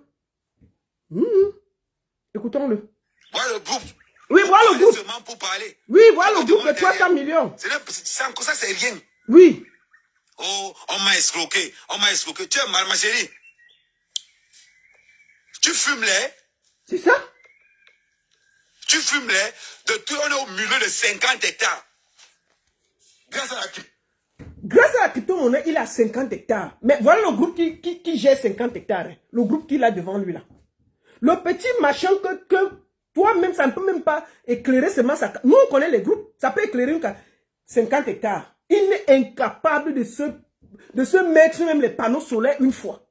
Écoutons-le. Voilà le groupe. Oui, voilà le groupe. Seulement pour parler. Oui, voilà le groupe de 300 millions. Ça, c'est rien. Oui. Oh, on m'a escroqué. On m'a escroqué. Tu es mal, ma chérie. Tu fumes les. C'est ça? Tu fumes les. On est au milieu de 50 hectares. Grâce à la crypto. Grâce à la crypto-monnaie, il a 50 hectares. Mais voilà le groupe qui gère 50 hectares. Hein. Le groupe qu'il a devant lui là. Le petit machin que toi-même, ça ne peut même pas éclairer seulement ça. Nous, on connaît les groupes. Ça peut éclairer 50 hectares. Il est incapable de se mettre même les panneaux solaires une fois.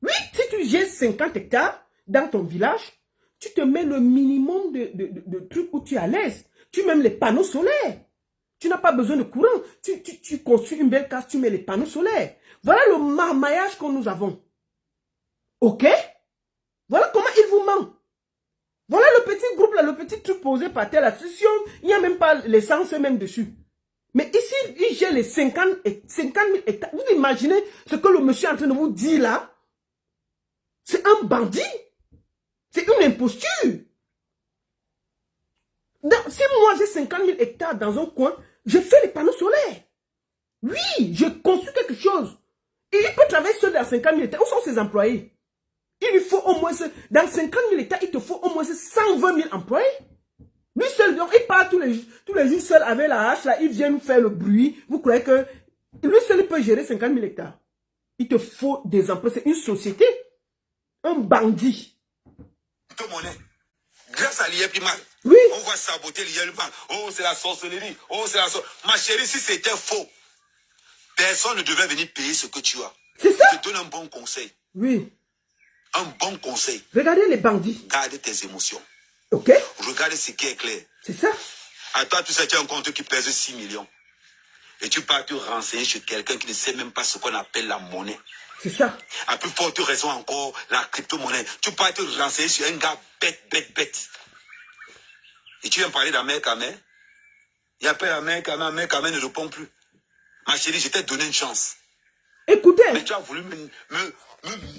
Oui, si tu gères 50 hectares dans ton village, tu te mets le minimum de trucs où tu es à l'aise. Tu mets les panneaux solaires. Tu n'as pas besoin de courant. Tu construis une belle case, tu mets les panneaux solaires. Voilà le marmaillage que nous avons. Ok? Voilà comment il vous ment. Voilà le petit groupe là, le petit truc posé par terre. La session, il n'y a même pas l'essence même dessus. Mais ici, il gère les 50 000 hectares. Vous imaginez ce que le monsieur est en train de vous dire là? C'est un bandit. C'est une imposture. Si moi j'ai 50 000 hectares dans un coin, je fais les panneaux solaires. Oui, je construis quelque chose. Et il peut travailler seul dans 50 000 hectares. Où sont ses employés? Il lui faut au moins, dans 50 000 hectares, il te faut au moins 120 000 employés. Lui seul, donc, il part tous les jours seul avec la hache, là, il vient nous faire le bruit. Vous croyez que lui seul, il peut gérer 50 000 hectares. Il te faut des emplois. C'est une société. Un bandit. Monnaie. Grâce à l'IEPIMAL. Oui. On va saboter l'IEPIMAL. Oh, c'est la sorcellerie. Oh, c'est la sorcellerie. Ma chérie, si c'était faux, personne ne devait venir payer ce que tu as. C'est ça. Je te donne un bon conseil. Oui. Un bon conseil. Regardez les bandits. Garde tes émotions. Ok. Regarde ce qui est clair. C'est ça. À toi, tu sais, tu as un compte qui pèse 6 millions. Et tu pars te renseigner chez quelqu'un qui ne sait même pas ce qu'on appelle la monnaie. C'est ça. À plus forte raison encore, la crypto-monnaie. Tu pars te renseigner sur un gars bête. Et tu viens parler d'Amérique à mer. Il appelle Amérique à mer ne répond plus. Ma chérie, je t'ai donné une chance. Écoutez. Mais tu as voulu me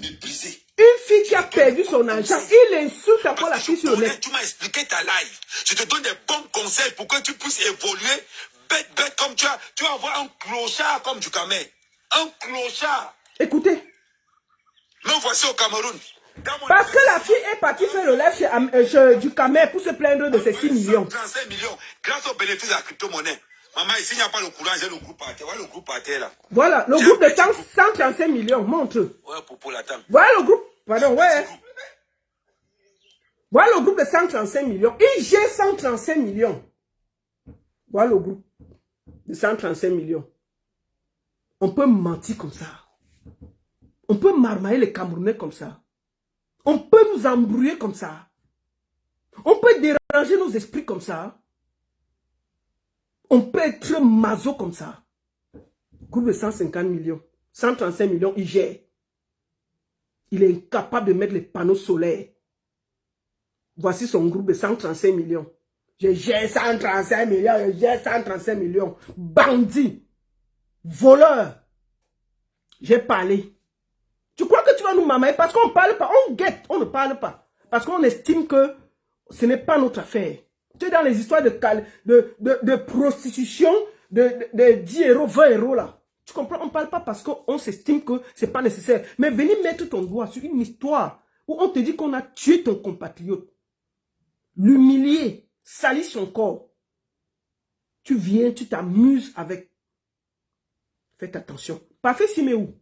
mépriser. Une fille qui a perdu son argent, il insulte après la fille sur le net. Tu m'as expliqué ta live. Je te donne des bons conseils pour que tu puisses évoluer bête comme tu vas avoir un clochard comme du Camer. Un clochard. Écoutez, Mais voici au Cameroun. Parce que la fille est partie faire le live du Camer pour se plaindre de ses 6 millions. 35 millions grâce au bénéfice de la crypto-monnaie. Maman, ici, il n'y a pas le courant, j'ai le groupe à terre. Voilà le groupe à terre là. Voilà, le groupe de 135 millions, montre. Ouais, pour la table. Voilà le groupe, pardon, ouais. Voilà le groupe de 135 millions. Il gère 135 millions. Voilà le groupe de 135 millions. On peut mentir comme ça. On peut marmailler les Camerounais comme ça. On peut nous embrouiller comme ça. On peut déranger nos esprits comme ça. On peut être maso comme ça. Groupe de 150 millions. 135 millions, il gère. Il est incapable de mettre les panneaux solaires. Voici son groupe de 135 millions. Je gère 135 millions, je gère 135 millions. Bandit. Voleur. J'ai parlé. Tu crois que tu vas nous mamailler parce qu'on ne parle pas, on guette, on ne parle pas. Parce qu'on estime que ce n'est pas notre affaire. Tu es dans les histoires de prostitution, de 10 euros, 20 euros là. Tu comprends? On ne parle pas parce qu'on s'estime que ce n'est pas nécessaire. Mais venir mettre ton doigt sur une histoire où on te dit qu'on a tué ton compatriote, l'humilier, salir son corps. Tu viens, tu t'amuses avec. Faites attention. Parfait Siméou.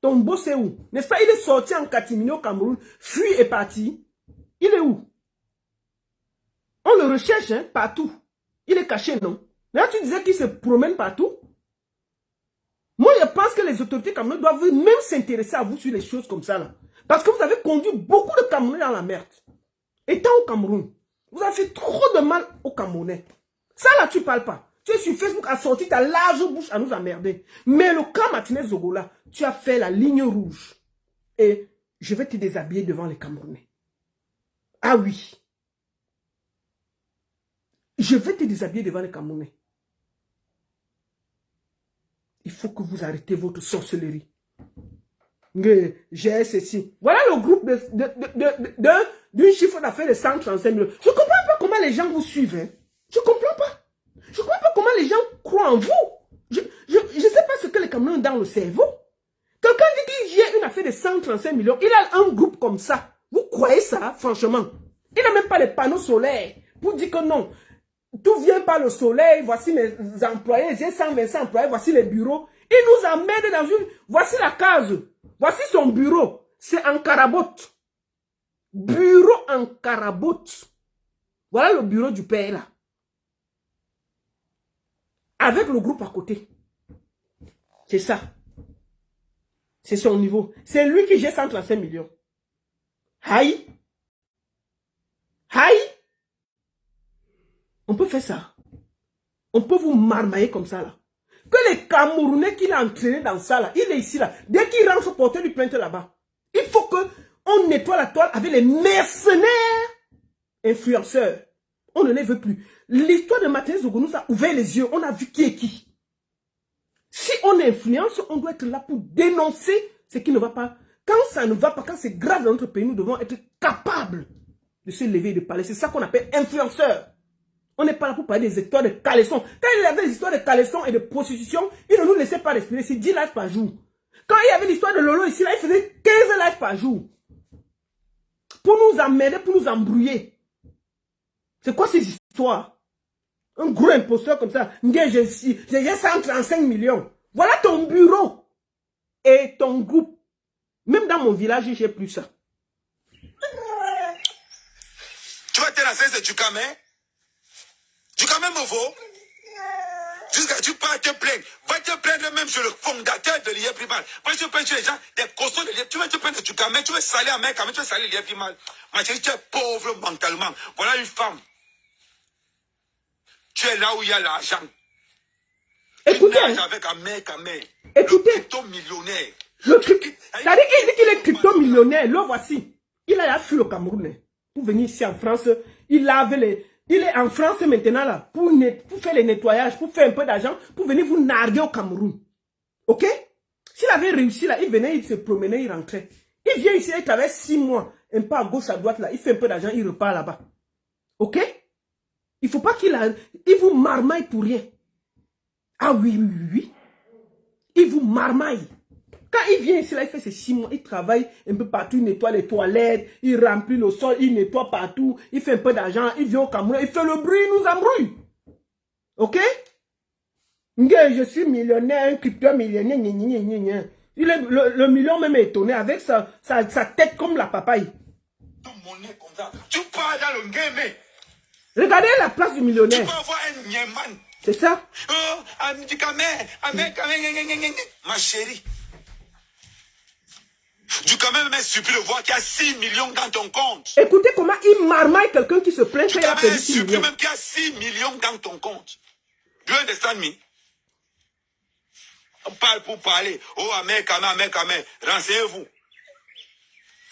Ton boss est où? N'est-ce pas? Il est sorti en catimini au Cameroun, fui et parti. Il est où? On le recherche hein, partout. Il est caché, non? Là, tu disais qu'il se promène partout. Moi, je pense que les autorités camerounaises doivent même s'intéresser à vous sur les choses comme ça. Là. Parce que vous avez conduit beaucoup de Camerounais dans la merde. Étant au Cameroun, vous avez fait trop de mal aux Camerounais. Ça, là, tu ne parles pas. Tu es sur Facebook à sortir ta large bouche à nous emmerder. Mais le cas Martinez Zogola, tu as fait la ligne rouge. Et je vais te déshabiller devant les Camerounais. Ah oui. Je vais te déshabiller devant les Camerounais. Il faut que vous arrêtez votre sorcellerie. J'ai ceci. Voilà le groupe d'un chiffre d'affaires de 135 millions. Je ne comprends pas comment les gens vous suivent. Hein. Je ne comprends pas. Je ne comprends pas comment les gens croient en vous. Je ne sais pas ce que les Camerounais ont dans le cerveau. Quelqu'un dit qu'il y a une affaire de 135 millions. Il a un groupe comme ça. Vous croyez ça, franchement? Il n'a même pas de panneaux solaires pour dire que non. Tout vient par le soleil. Voici mes employés. J'ai 125 employés. Voici les bureaux. Il nous emmène dans une... Voici la case. Voici son bureau. C'est en carabote. Bureau en carabote. Voilà le bureau du père là. Avec le groupe à côté. C'est ça. C'est son niveau. C'est lui qui gère 135 millions. Aïe. Aïe. On peut faire ça. On peut vous marmailler comme ça là. Que les Camerounais qu'il a entraînés dans ça là, il est ici là. Dès qu'il rentre, porter lui plainte là-bas. Il faut qu'on nettoie la toile avec les mercenaires influenceurs. On ne les veut plus. L'histoire de Martinez Zogo nous a ouvert les yeux. On a vu qui est qui. Si on influence, on doit être là pour dénoncer ce qui ne va pas. Quand ça ne va pas, quand c'est grave dans notre pays, nous devons être capables de se lever et de parler. C'est ça qu'on appelle influenceur. On n'est pas là pour parler des histoires de caleçons. Quand il y avait des histoires de caleçons et de prostitution, il ne nous laissait pas respirer. C'est 10 lives par jour. Quand il y avait l'histoire de Lolo ici, là, il faisait 15 lives par jour. Pour nous emmerder, pour nous embrouiller. C'est quoi ces histoires? Un gros imposteur comme ça. J'ai 135 millions. Voilà ton bureau. Et ton groupe. Même dans mon village, j'ai plus ça. Tu vas te lancer, c'est du Camer. Du Camer me vaut. Jusqu'à tu pars te plaindre. Va te plaindre même sur le fondateur de l'IA Primal. Va te plaindre sur les gens, des costauds de l'IA. Tu vas te plaindre du Camer. Tu vas salir à Camer, tu vas salir l'IA Primal. Ma chérie, tu es pauvre mentalement. Voilà une femme. Tu es là où il y a l'argent. Écoutez. Avec Camer. Écoutez. Le crypto-millionnaire. C'est-à-dire qu'il dit qu'il est crypto-millionnaire. Le voici. Il a fui le Cameroun. Pour venir ici en France. Il est en France maintenant là. Pour faire les nettoyages. Pour faire un peu d'argent. Pour venir vous narguer au Cameroun. Ok? S'il avait réussi là. Il venait, il se promenait, il rentrait. Il vient ici, il travaille 6 mois. Un peu à gauche, à droite là. Il fait un peu d'argent, il repart là-bas. Ok? Il ne faut pas qu'il vous marmaille pour rien. Ah oui. Il vous marmaille. Quand il vient ici, là, il fait ses 6 mois, il travaille un peu partout, il nettoie les toilettes, il remplit le sol, il nettoie partout, il fait un peu d'argent, il vient au Cameroun, il fait le bruit, il nous embrouille. Ok? Je suis millionnaire, un crypto-millionnaire, le million même est étonné avec sa tête comme la papaye. Comme ça. Tu pars dans le game. Regardez la place du millionnaire. Tu peux avoir un Nieman. C'est ça? Ma chérie. Tu quand même stupide de voir qu'il y a 6 millions dans ton compte. Écoutez comment il marmaille quelqu'un qui se plaint qu'il a perdu 6 millions. Même qu'il y a 6 millions dans ton compte. Do you understand me? On parle pour parler. Oh, Amen. Renseignez-vous.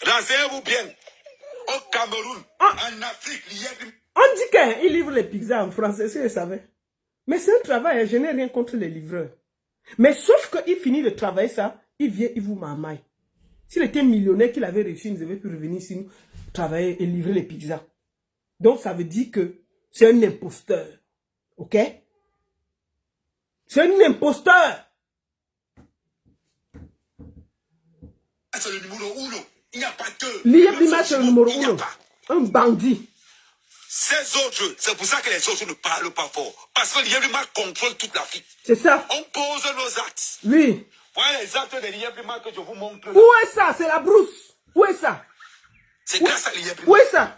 Renseignez-vous bien. Au Cameroun, en Afrique, il y a des... On dit qu'il livre les pizzas en français, si vous savez. Mais c'est un travail, je n'ai rien contre les livreurs. Mais sauf qu'il finit de travailler ça, il vient, il vous marmaille. S'il était millionnaire, qu'il avait réussi, il ne devait plus revenir ici, nous, travailler et livrer les pizzas. Donc ça veut dire que c'est un imposteur. Ok? C'est un imposteur. C'est le numéro 1. Il n'y a pas que... L'IEPLIMA, c'est le numéro 1. Un bandit. Ces autres, c'est pour ça que les autres ne parlent pas fort. Parce que l'IEPLIMA contrôle toute l'Afrique. C'est ça. On pose nos actes. Oui. Voilà les actes de l'IEPLIMA que je vous montre. Où est ça? C'est la brousse. Où est ça? C'est grâce à l'IEPLIMA. Où est ça?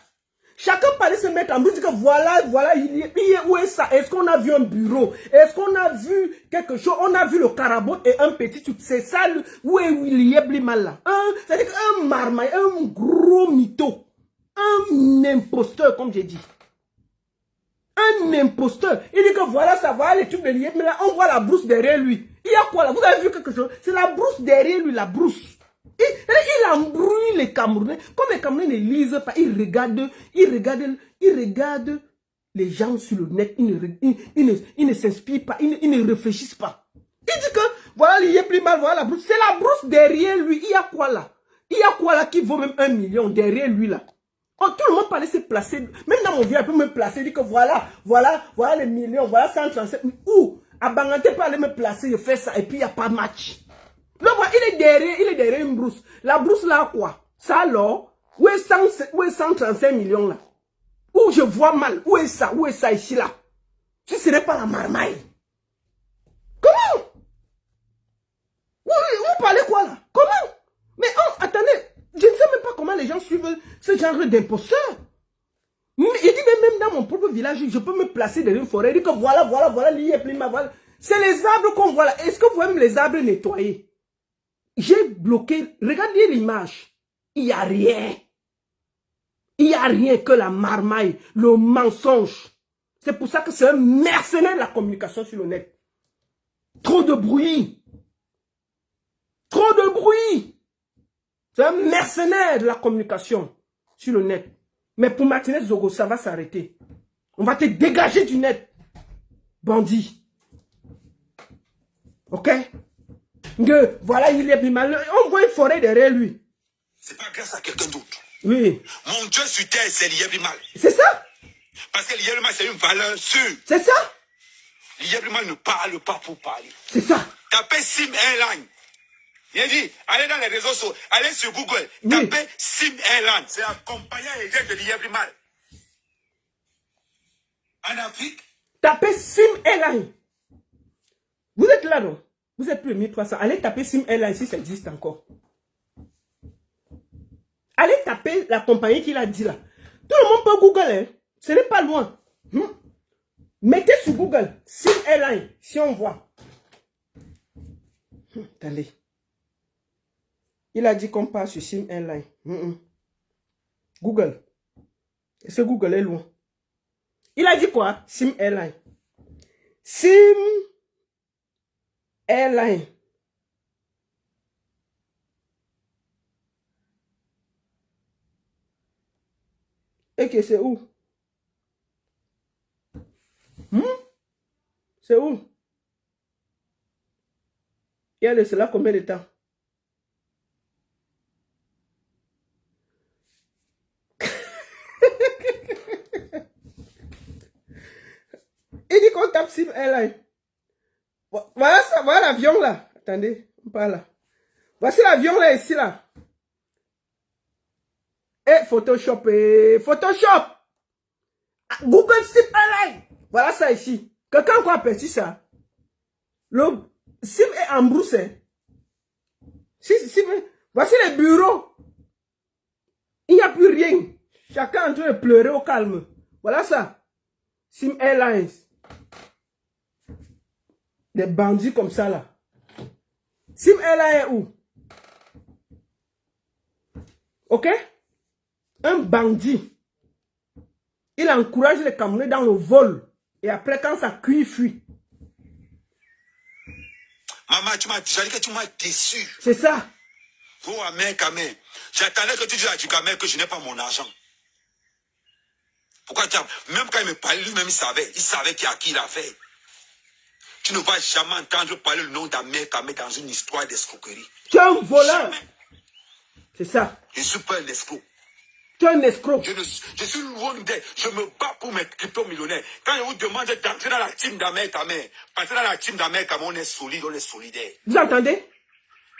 Chacun parlait se mettre en brousse, que voilà, où est ça? Est-ce qu'on a vu un bureau? Est-ce qu'on a vu quelque chose? On a vu le carabot et un petit truc. C'est ça, où est l'IEPLIMA là? C'est-à-dire un marmaille, un gros mytho. Un imposteur, comme j'ai dit. Un imposteur. Il dit que voilà, ça va, les trucs de l'IEPLIMA là, on voit la brousse derrière lui. Il y a quoi là? Vous avez vu quelque chose? C'est la brousse derrière lui, la brousse. Il embrouille les Camerounais. Comme les Camerounais ne lisent pas, ils regardent les gens sur le net. Ils ne s'inspirent pas, ils ne réfléchissent pas. Il dit que voilà, il y a plus mal, voilà la brousse. C'est la brousse derrière lui. Il y a quoi là? Il y a quoi là qui vaut même 1 million derrière lui là? Oh, tout le monde parlait se placer. Même dans mon vieux, il peut me placer. Il dit que voilà les millions, voilà 137. Où? À Banganté peut aller me placer, je fais ça et puis il n'y a pas de match. Donc, il est derrière une brousse. La brousse là, quoi? Ça alors? Où est 135 millions là? Où je vois mal? Où est ça? Où est ça ici là? Si ce n'est pas la marmaille. Comment? Vous parlez quoi là? Comment? Mais attendez, je ne sais même pas comment les gens suivent ce genre d'imposteurs. Il dit même dans mon propre village, je peux me placer dans une forêt. Il dit que voilà, l'IEPLIMA, voilà. C'est les arbres qu'on voit là. Est-ce que vous voyez même les arbres nettoyés? J'ai bloqué, regardez l'image. Il n'y a rien. Il n'y a rien que la marmaille, le mensonge. C'est pour ça que c'est un mercenaire de la communication sur le net. Trop de bruit. Trop de bruit. C'est un mercenaire de la communication sur le net. Mais pour Martinez Zogo, ça va s'arrêter. On va te dégager du net. Bandit. Ok? Voilà, il est plus mal. On voit une forêt derrière lui. C'est pas grâce à quelqu'un d'autre. Oui. Mon Dieu sur terre, c'est l'IEPLIMA. C'est ça? Parce que l'IEPLIMA, c'est une valeur sûre. C'est ça? L'IEPLIMA ne parle pas pour parler. C'est ça. Tapez SIM Airline. Il a dit, allez dans les réseaux sociaux, allez sur Google, Oui. tapez SIM Airline. C'est un compagnon agent de l'IEPLIMA. En Afrique. Tapez SIM Airline. Vous êtes là, non? Vous êtes plus de 1300. Allez taper SIM Airline si ça existe encore. Allez taper la compagnie qu'il a dit là. Tout le monde peut Google, hein? Ce n'est pas loin. Mettez sur Google SIM Airline, si on voit. Attendez. Il a dit qu'on passe sur SIM Airline. Google. Est-ce que Google est loin? Il a dit quoi? SIM Airline. SIM Airline. Ok, c'est où? C'est où? Il y a de cela combien de temps? Il dit qu'on tape SIM Airline. Voilà ça, voilà l'avion là. Attendez, on parle là. Voici l'avion là, ici là. Et Photoshop, Photoshop. Google Sim Airline. Voilà ça ici. Quelqu'un a aperçu ça? Le Sim est en brousse. Voici les bureaux. Il n'y a plus rien. Chacun est en train de pleurer au calme. Voilà ça. Sim Airlines. Des bandits comme ça là. Sim Airlines est où? Ok? Un bandit. Il encourage les Camerounais dans le vol. Et après, quand ça cuit, il fuit. Maman, j'ai dit que tu m'as déçu. C'est ça. Oh, Amen, Kamer. J'attendais que tu dises à Kamer que je n'ai pas mon argent. Pourquoi tu as... Même quand il me parlait, lui-même, il savait qui a qui il a fait. Tu ne vas jamais entendre parler le nom d'Amen Kamer dans une histoire d'escroquerie. Tu es un voleur. C'est ça. Je ne suis pas un escroc. Tu es un escroc. Je suis loin d'être. Je me bats pour mes crypto-millionnaires. Quand je vous demande d'entrer dans la team d'Amen Kamer, parce que dans la team d'Amen Kamer, on est solide, on est solidaire. Vous entendez?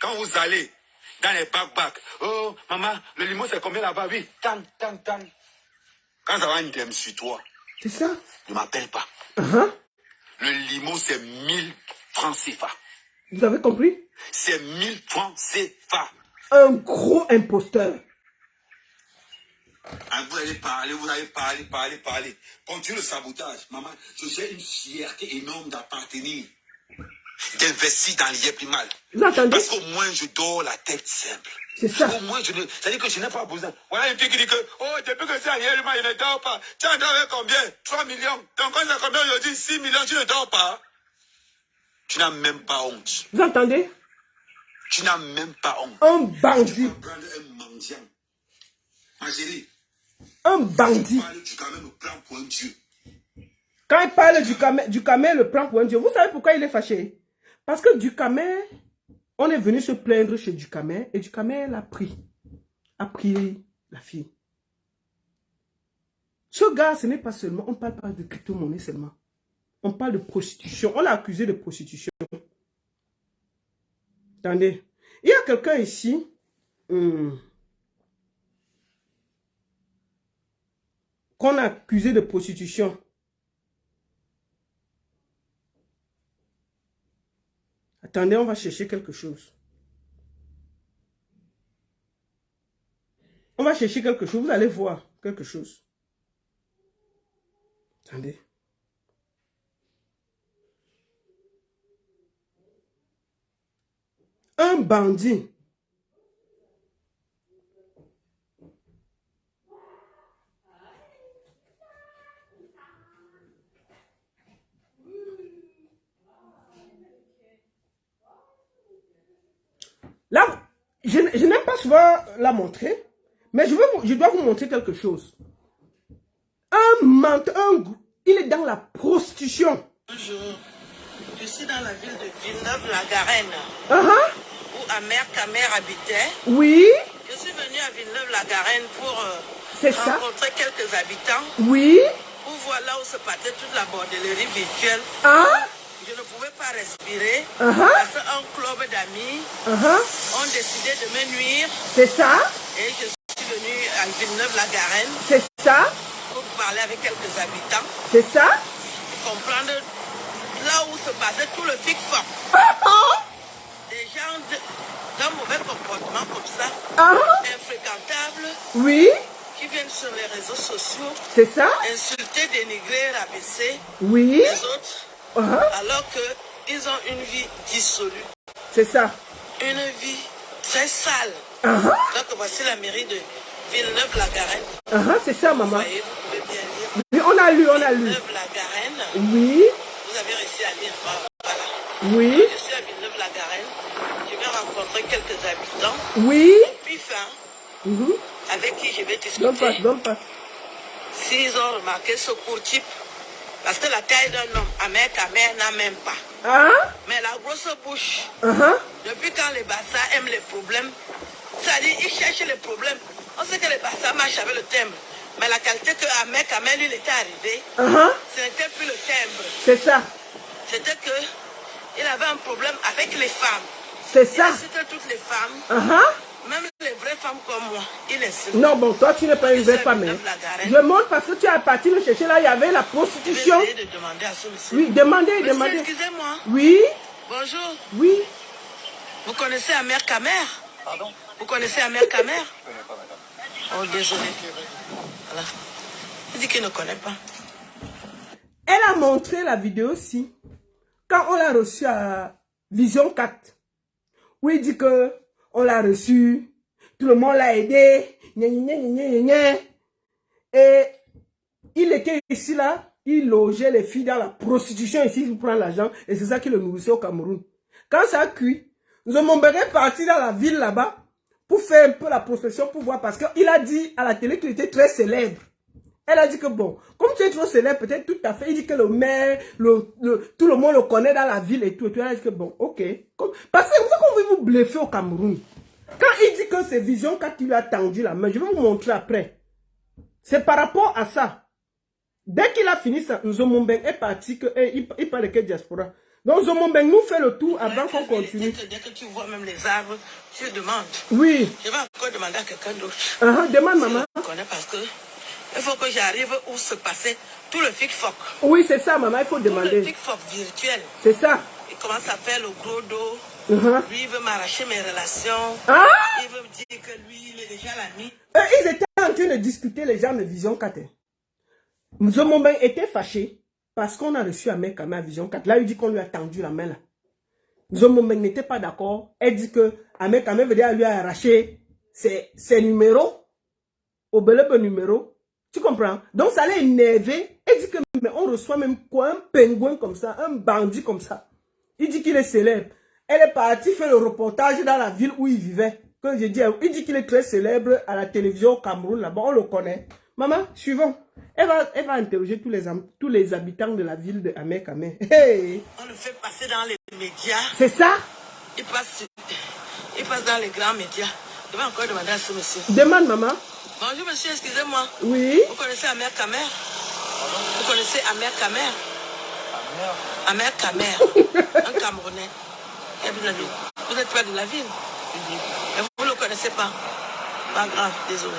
Quand vous allez dans les back-back, oh, maman, le limo c'est combien là-bas? Oui, tan. Quand ça va une dème sur toi, c'est ça. ne m'appelle pas. Le limo c'est 1000 francs CFA. Vous avez compris? C'est 1000 francs CFA. Un gros imposteur. Ah, vous allez parler. Continue le sabotage. Maman, j'ai une fierté énorme d'appartenir, d'investir dans l'IEPIMAL. Vous entendez? Parce qu'au moins, je dors la tête simple. C'est ça. Au moins, c'est-à-dire que je n'ai pas besoin. Voilà une fille qui dit que, oh, depuis que c'est à l'IEPIMAL, il ne dort pas. Tu en dors avec combien? 3 millions. Donc, quand c'est combien aujourd'hui? 6 millions, tu ne dors pas. Tu n'as même pas honte. Vous entendez? Tu n'as même pas honte. Un bandit. Tu vas prendre un mendiant. Ma chérie. Un bandit. Quand il parle du Camer, le prend pour un dieu. Vous savez pourquoi il est fâché? Parce que du Camer, on est venu se plaindre chez du Camer et du Camer l'a pris. A pris la fille. Ce gars, ce n'est pas seulement, on ne parle pas de crypto-monnaie seulement. On parle de prostitution. On l'a accusé de prostitution. Attendez. Il y a quelqu'un ici. Qu'on a accusé de prostitution. Attendez, on va chercher quelque chose. On va chercher quelque chose. Vous allez voir quelque chose. Attendez. Un bandit. Là, je n'aime pas souvent la montrer, mais je dois vous montrer quelque chose. Un menteur, il est dans la prostitution. Bonjour, je suis dans la ville de Villeneuve-la-Garenne, où Amer Kamer habitait. Oui. Je suis venue à Villeneuve-la-Garenne pour rencontrer quelques habitants. Oui. Pour voir là où se passait toute la bordellerie virtuelle. Je ne pouvais pas respirer parce qu'un club d'amis ont décidé de me nuire. C'est ça. Et je suis venue à Villeneuve-la-Garenne. C'est ça. Pour parler avec quelques habitants. C'est ça. Comprendre là où se passait tout le fic-foc. Des gens d'un mauvais comportement comme ça, infréquentables, oui, qui viennent sur les réseaux sociaux, c'est ça, insulter, dénigrer, rabaisser oui, les autres, alors qu'ils ont une vie dissolue. C'est ça. Une vie très sale. Donc voici la mairie de Villeneuve-la-Garenne. C'est ça, maman. Vous voyez, vous pouvez bien lire. Oui, on a lu. Villeneuve-la-Garenne. Oui. Vous avez réussi à lire. Voilà. Oui. Je suis à Villeneuve-la-Garenne. Je vais rencontrer quelques habitants. Oui. Puis avec qui je vais discuter. Donne pas. S'ils ont remarqué ce court type, parce que la taille d'un homme, Amer Kamer n'a même pas. Mais la grosse bouche, depuis quand les Bassa aiment les problèmes, ça dit, ils cherchent les problèmes. On sait que les Bassa marchent avec le timbre. Mais la qualité que Amer Kamer, lui, il était arrivé, ce n'était plus le timbre. C'est ça. C'était que il avait un problème avec les femmes. C'est ça. Il insulte toutes les femmes. Même les vraies femmes comme moi, il insulte. Non, bon, toi, tu n'es pas une vraie femme. Hein. Je montre parce que tu as parti le chercher là, il y avait la prostitution. Je vais essayer de demander à ce monsieur. Oui, demandez, Monsieur, demandez. excusez-moi. Oui. Bonjour. Oui. Vous connaissez Amer Kamer? Pardon? Vous connaissez Amer Kamer? Je ne connais pas, madame. Oh, désolé. Voilà. Il dit qu'il ne connaît pas. Elle a montré la vidéo aussi. Quand on l'a reçu à Vision 4. Où il dit que on l'a reçu. Tout le monde l'a aidé. Et il était ici là. Il logeait les filles dans la prostitution ici. Il prend l'argent. Et c'est ça qui le nourrissait au Cameroun. Quand ça a cuit, nous sommes partis dans la ville là-bas. Pour faire un peu la prospection. Pour voir. Parce qu'il a dit à la télé qu'il était très célèbre. Elle a dit que bon, comme tu es trop célèbre, peut-être tout à fait. Il dit que le maire, tout le monde le connaît dans la ville et tout. Et tout. Elle a dit que bon, ok. Parce que c'est ça qu'on veut vous bluffer au Cameroun. Quand il dit que c'est Vision 4 qui lui a tendu la main, je vais vous montrer après. C'est par rapport à ça. Dès qu'il a fini ça, Nzomombeng est parti, il parle que diaspora. Donc Nzomombeng nous fait le tour avant qu'on continue. Dès que tu vois même les arbres, tu demandes. Oui. Je vais encore demander à quelqu'un d'autre. Demande maman. Je connais parce que il faut que j'arrive où se passait tout le fic-foc. Oui, c'est ça, maman, il faut Tout demander. le fic-foc virtuel. C'est ça. Il commence à faire le gros dos. Lui, il veut m'arracher mes relations. Il veut me dire que lui, il est déjà l'ami. Ils étaient en train de discuter, les gens de Vision 4. Nzomombeng était fâché parce qu'on a reçu Amer Kamer à Vision 4. Là, il dit qu'on lui a tendu la main là. Nzomombeng n'était pas d'accord. Elle dit que Amer Kamer veut dire lui a arraché ses numéros, au belebe numéro. Tu comprends? Donc ça l'a énervé. Elle dit que mais on reçoit même quoi? Un pingouin comme ça, un bandit comme ça. Il dit qu'il est célèbre. Elle est partie faire le reportage dans la ville où il vivait. Que je dis, il dit qu'il est très célèbre à la télévision au Cameroun, là-bas, on le connaît. Maman, suivons. Elle va interroger tous les habitants de la ville de Amer Kamer. Hey. On le fait passer dans les médias. C'est ça? Il passe dans les grands médias. Je vais encore demander à ce monsieur. Demande, maman. Bonjour monsieur, excusez-moi. Oui. Vous connaissez Amer Kamer? Vous connaissez Amer Kamer? Amer Kamer, un Camerounais. Vous n'êtes pas de la ville. Et vous ne le connaissez pas. Pas grave, désolé.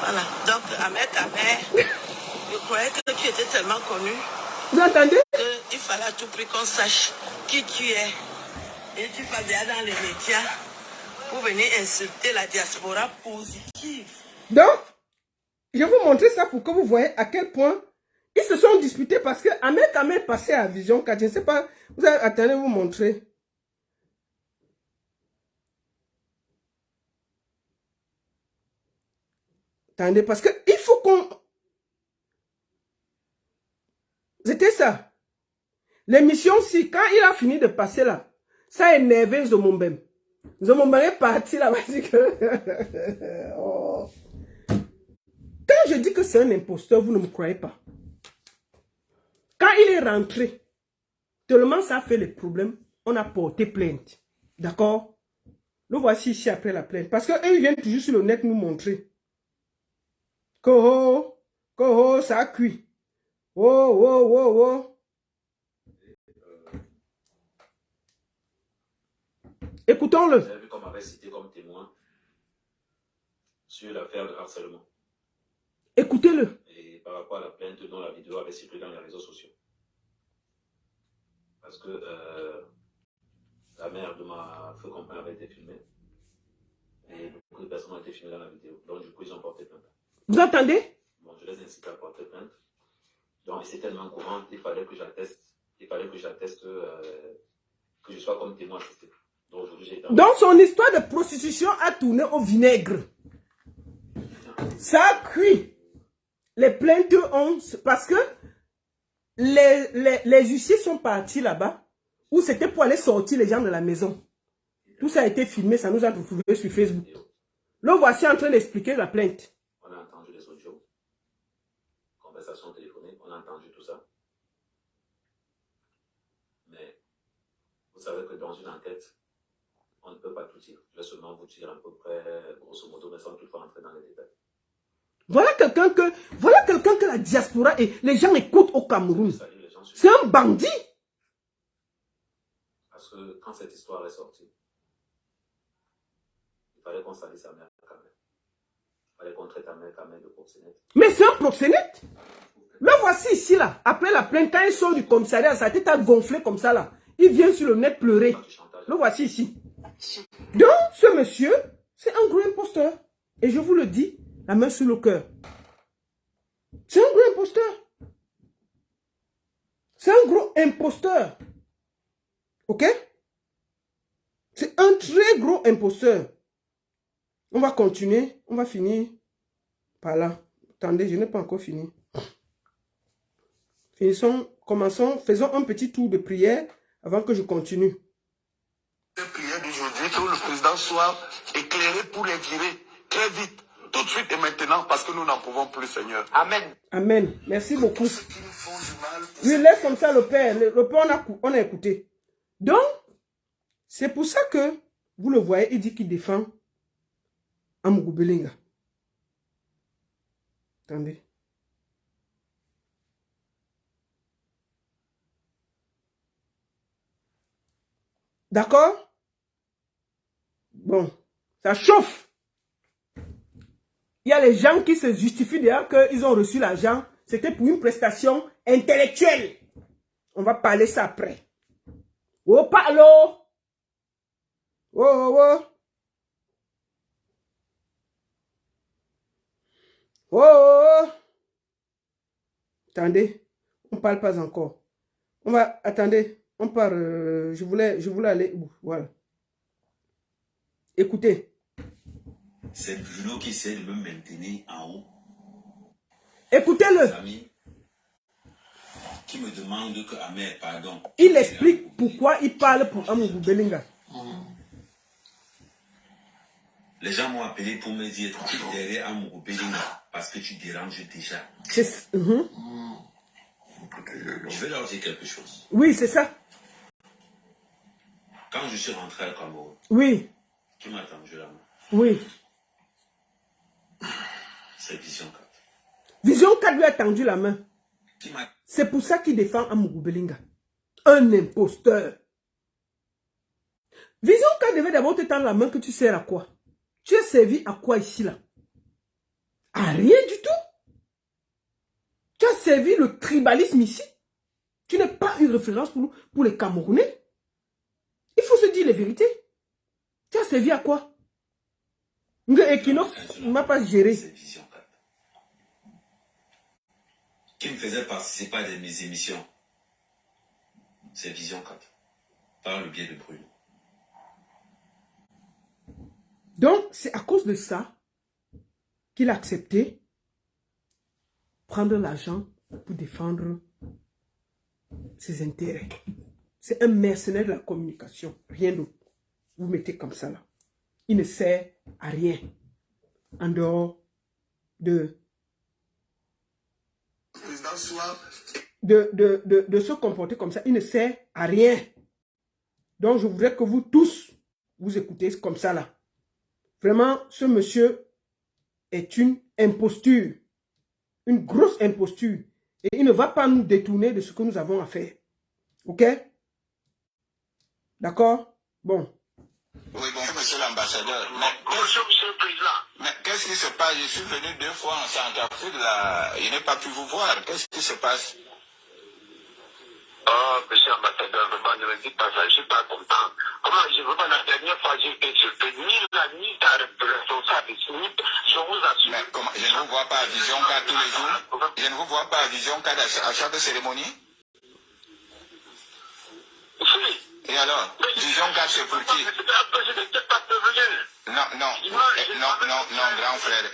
Voilà. Donc, Amer Kamer, je croyais que tu étais tellement connu. Vous entendez? Qu'il fallait à tout prix qu'on sache qui tu es. Et tu vas déjà dans les médias pour venir insulter la diaspora positive. Donc, je vais vous montrer ça pour que vous voyez à quel point ils se sont disputés parce que Amer Kamer passait à Vision 4. Je ne sais pas. Vous allez attendez vous montrer. Attendez, parce que il faut qu'on... C'était ça. L'émission, si, quand il a fini de passer là, ça a énervé Nzomombeng. Nzomombeng est parti là-bas. Oh. Quand je dis que c'est un imposteur, vous ne me croyez pas. Quand il est rentré, tellement ça a fait les problèmes, on a porté plainte. D'accord? Nous voici ici après la plainte. Parce qu'eux, ils viennent toujours sur le net nous montrer. Coho, ça a cuit. Oh. Écoutons-le. Vous avez vu qu'on m'avait cité comme témoin sur l'affaire de harcèlement. Écoutez-le. Et par rapport à la plainte dont la vidéo avait circulé dans les réseaux sociaux. Parce que la mère de ma feu compagnie avait été filmée. Et beaucoup de personnes ont été filmées dans la vidéo. Donc du coup, ils ont porté plainte. Vous entendez? Bon, je les incite à porter plainte. Donc c'est tellement courant qu'il fallait que j'atteste. Que je sois comme témoin assisté. Donc son histoire de prostitution a tourné au vinaigre. Ça a cuit. Les plaintes ont... Parce que les huissiers sont partis là-bas où c'était pour aller sortir les gens de la maison. Tout ça a été filmé, ça nous a retrouvé sur Facebook. Là, voici en train d'expliquer la plainte. On a entendu les audios, conversations téléphoniques, on a entendu tout ça. Mais vous savez que dans une enquête, on ne peut pas tout dire. Je vais seulement vous dire à peu près, grosso modo, mais sans toutefois entrer dans les détails. Voilà quelqu'un que la diaspora et les gens écoutent au Cameroun. C'est un bandit. Parce que quand cette histoire est sortie, Il fallait qu'on salisse sa mère quand même. Il fallait qu'on traite ta mère quand même de proxénète. Mais c'est un proxénète. Le voici ici, là. Après la plainte, quand il sort du commissariat, sa tête a gonflé comme ça, là. Il vient sur le net pleurer. Le voici ici. Donc, ce monsieur, c'est un gros imposteur. Et je vous le dis, la main sur le cœur. C'est un gros imposteur. C'est un gros imposteur. Ok? C'est un très gros imposteur. On va continuer. On va finir par là. Attendez, je n'ai pas encore fini. Finissons, commençons, faisons un petit tour de prière avant que je continue. La prière d'aujourd'hui, que le président soit éclairé pour les virer très vite, tout de suite et maintenant, parce que nous n'en pouvons plus, Seigneur. Amen. Amen. Merci beaucoup. Ceux qui nous font du mal, Oui, laisse comme ça le père. Le père, on a écouté. Donc, c'est pour ça que, vous le voyez, il dit qu'il défend Amougou Belinga. Attendez. D'accord? Bon, ça chauffe. Il y a les gens qui se justifient d'ailleurs qu'ils ont reçu l'argent. C'était pour une prestation intellectuelle. On va parler ça après. Oh, parlo! Oh, oh, oh. Oh, oh, oh. Attendez, on ne parle pas encore. On va, attendez, on parle, je voulais aller où? Voilà. Écoutez. C'est Bruno qui essaie de me maintenir en haut. Écoutez-le. Mes amis qui me demandent que Ahmed, pardon. Il explique pourquoi il parle pour Amougou Belinga. Les gens m'ont appelé pour me dire tu es derrière Amougou Belinga parce que tu déranges déjà. Je vais leur dire quelque chose. Oui, c'est ça. Quand je suis rentré à Cameroun, oui. Qui m'a tendu la main? Oui. C'est Vision 4. Vision 4 lui a tendu la main. C'est pour ça qu'il défend Amougou Belinga. Un imposteur. Vision 4 devait d'abord te tendre la main que tu sers à quoi? Tu es servi à quoi ici là? À rien du tout. Tu as servi le tribalisme ici. Tu n'es pas une référence pour les Camerounais. Il faut se dire les vérités. Tu as servi à quoi? Equinox ne m'a pas géré. C'est Vision 4. Qui me faisait participer à mes émissions. C'est Vision 4. Par le biais de Bruno. Donc, c'est à cause de ça qu'il a accepté prendre l'argent pour défendre ses intérêts. C'est un mercenaire de la communication, rien d'autre. Vous mettez comme ça là. Il ne sert à rien en dehors de se comporter comme ça. Il ne sert à rien. Donc, je voudrais que vous tous, vous écoutez comme ça là. Vraiment, ce monsieur est une imposture. Une grosse imposture. Et il ne va pas nous détourner de ce que nous avons à faire. Ok? D'accord? Bon. Oui, bonjour, monsieur l'ambassadeur. Bonjour, monsieur le président. Mais qu'est-ce qui se passe? Je suis venu 2 fois en Centrafrique, là. Je n'ai pas pu vous voir. Qu'est-ce qui se passe? Oh, monsieur l'ambassadeur, vraiment, ne me dites pas ça. Je ne suis pas content. Comment je veux pas la dernière fois, j'ai été surpris. La nuit, responsable ici. Je vous assure. Mais comment? Je ne vous vois pas à Vision 4 tous les jours. Je ne vous vois pas à Vision 4 à chaque cérémonie. Oui. Et alors, Vision 4, c'est pour qui? Non, grand frère,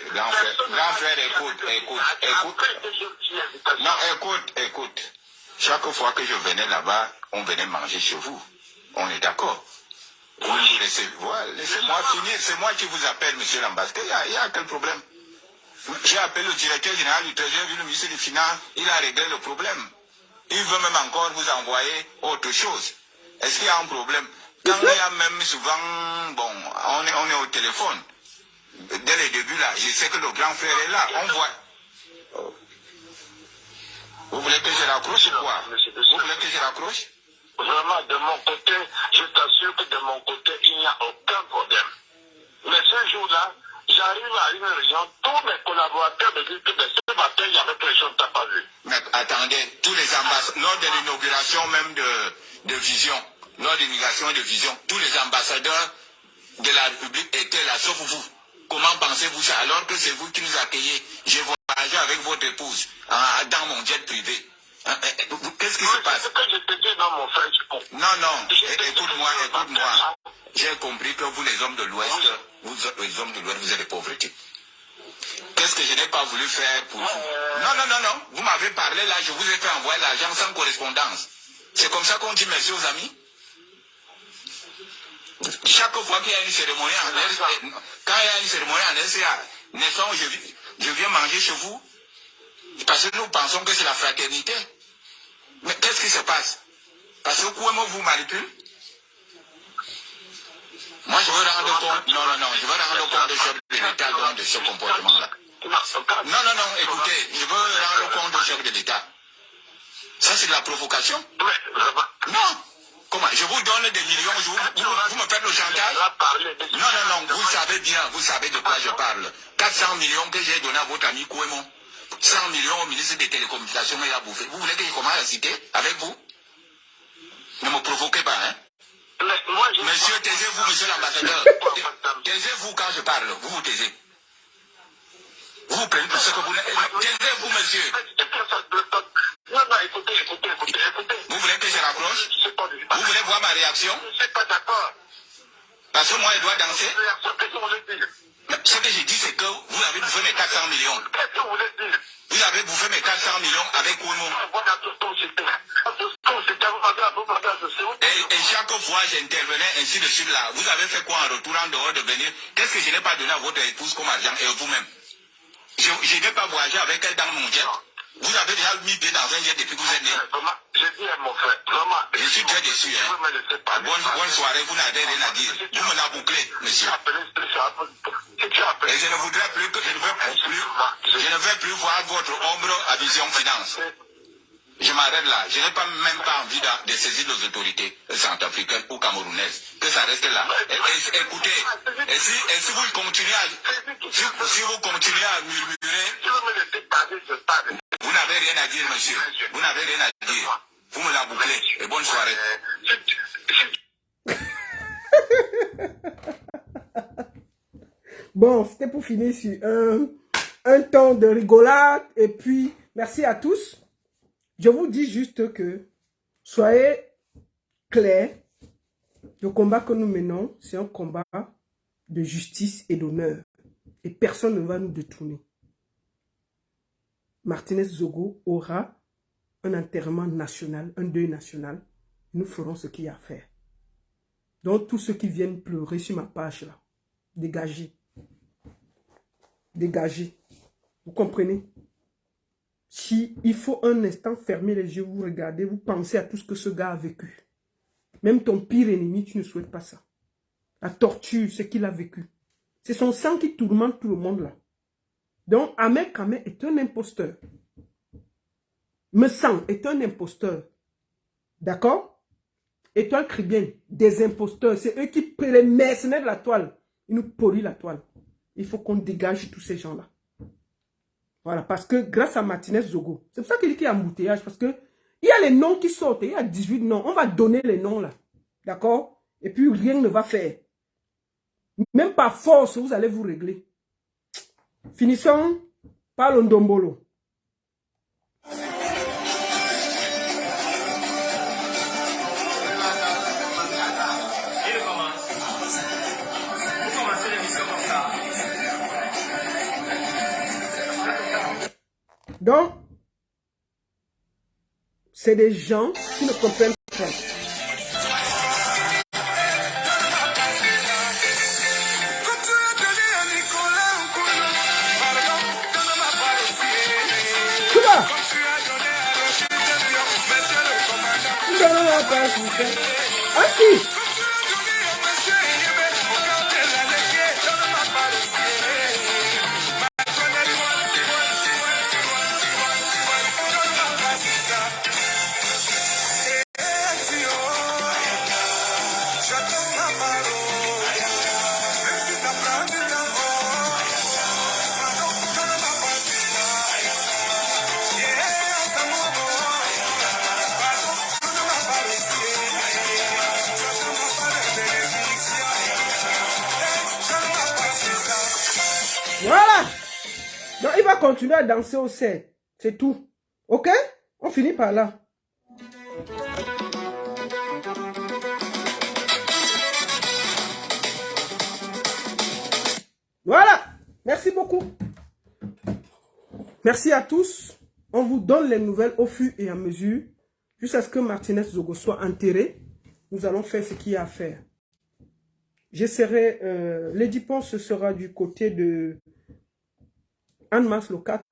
écoute. Chaque fois que je venais là-bas, on venait manger chez vous. On est d'accord? Oui, laissez-moi finir. C'est moi qui vous appelle, monsieur l'ambassadeur. Il y a quel problème? J'ai appelé le directeur général du Trésor, le ministre des Finances, il a réglé le problème. Il veut même encore vous envoyer autre chose. Est-ce qu'il y a un problème? Quand il y a même souvent, bon, on est au téléphone. Dès le début là, je sais que le grand frère est là. On voit. Oh. Vous voulez que je raccroche ou quoi? Vous voulez que je raccroche? Vraiment, de mon côté, je t'assure que de mon côté, il n'y a aucun problème. Mais ce jour-là, j'arrive à une région, tous mes collaborateurs me disent que ce matin, il y avait quelque chose que tu n'as pas vu. Mais attendez, tous les ambassadeurs, lors de l'inauguration même de Vision, lors de l'inauguration de Vision, tous les ambassadeurs de la République étaient là, sauf vous. Comment pensez-vous ça? Alors que c'est vous qui nous accueillez. J'ai voyagé avec votre épouse dans mon jet privé. Qu'est-ce qui se passe? C'est ce que je te dis, non, mon frère. Non, écoute-moi. J'ai compris que vous, les hommes de l'Ouest, vous êtes des pauvretés. Qu'est-ce que je n'ai pas voulu faire pour vous? Non. Vous m'avez parlé là, je vous ai fait envoyer l'argent sans correspondance. C'est comme ça qu'on dit merci aux amis. Chaque fois qu'il y a une cérémonie en RCA, quand il y a une cérémonie en RCA, naissant, je viens manger chez vous. Parce que nous pensons que c'est la fraternité. Mais qu'est-ce qui se passe? Parce que Kouemo vous manipule. Moi, je veux rendre compte. Non, je veux rendre compte de chef de l'État de ce comportement-là. Non, écoutez, je veux rendre compte du chef de l'État. Ça, c'est de la provocation. Non. Comment? Je vous donne des millions, vous me faites le chantage? Non, vous savez de quoi je parle. 400 millions que j'ai donné à votre ami Kouemo. 100 millions au ministre des Télécommunications, il a bouffé. Vous voulez que je commence à citer avec vous? Ne me provoquez pas, hein? Monsieur, taisez-vous, monsieur l'ambassadeur. Taisez-vous quand je parle. Vous vous taisez. Vous vous prenez pour ce que vous... Taisez-vous, monsieur. Non, écoutez. Vous voulez que je raccroche? Vous voulez voir ma réaction? Je ne suis pas d'accord. Parce que moi, je dois danser. Ce que j'ai dit, c'est que vous avez bouffé mes 400 millions. Qu'est-ce que vous voulez dire? Vous avez bouffé mes 400 millions avec Kouemo. Et chaque fois, j'intervenais ainsi de suite là. Vous avez fait quoi en retour en dehors de venir? Qu'est-ce que je n'ai pas donné à votre épouse comme argent et vous-même? Je n'ai pas voyagé avec elle dans mon jet. Vous avez déjà mis pied dans un jet depuis que vous êtes né. J'ai dit à mon frère, vraiment. Je suis très déçu. Bonne soirée, vous n'avez rien à dire. Vous me la bouclez, monsieur. Et je ne voudrais plus que je ne veux plus voir votre ombre à Vision Finance. Je m'arrête là. Je n'ai même pas envie de saisir les autorités centrafricaines ou camerounaises. Que ça reste là. Écoutez, si vous continuez à murmurer, vous n'avez rien à dire, monsieur. Vous n'avez rien à dire. Vous me la bouclez. Et bonne soirée. Bon, c'était pour finir sur un temps de rigolade. Et puis, merci à tous. Je vous dis juste que soyez clairs. Le combat que nous menons, c'est un combat de justice et d'honneur. Et personne ne va nous détourner. Martinez Zogo aura un enterrement national, un deuil national. Nous ferons ce qu'il y a à faire. Donc, tous ceux qui viennent pleurer sur ma page là, dégagez. Dégagez. Vous comprenez? Si il faut un instant fermer les yeux, vous regardez, vous pensez à tout ce que ce gars a vécu. Même ton pire ennemi, tu ne souhaites pas ça. La torture, ce qu'il a vécu. C'est son sang qui tourmente tout le monde là. Donc, Ahmed Kamé est un imposteur. Messang est un imposteur. D'accord? Étoile Chrétienne, des imposteurs. C'est eux qui prennent les mercenaires de la toile. Ils nous polluent la toile. Il faut qu'on dégage tous ces gens-là. Voilà, parce que grâce à Martinez Zogo, c'est pour ça qu'il y a embouteillage, parce que il y a les noms qui sortent, il y a 18 noms. On va donner les noms là. D'accord? Et puis rien ne va faire. Même par force, vous allez vous régler. Finissons par l'Ondombolo. Donc, c'est des gens qui ne comprennent pas. Assis. Non, il va continuer à danser au set. C'est tout. Ok? On finit par là. Voilà. Merci beaucoup. Merci à tous. On vous donne les nouvelles au fur et à mesure. Jusqu'à ce que Martinez Zogo soit enterré. Nous allons faire ce qu'il y a à faire. J'essaierai... Lady Ponce sera du côté de Annemasse le 4.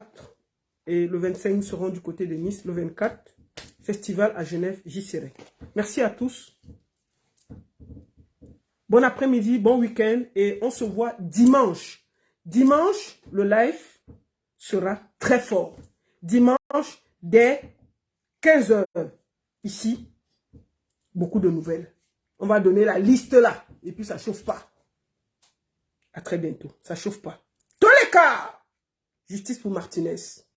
Et le 25, nous serons du côté de Nice. Le 24, festival à Genève, j'y serai. Merci à tous. Bon après-midi, bon week-end. Et on se voit dimanche. Dimanche, le live sera très fort. Dimanche, dès 15 h. Ici, beaucoup de nouvelles. On va donner la liste là. Et puis ça chauffe pas. À très bientôt. Ça chauffe pas. Tous les cas. Justice pour Martinez.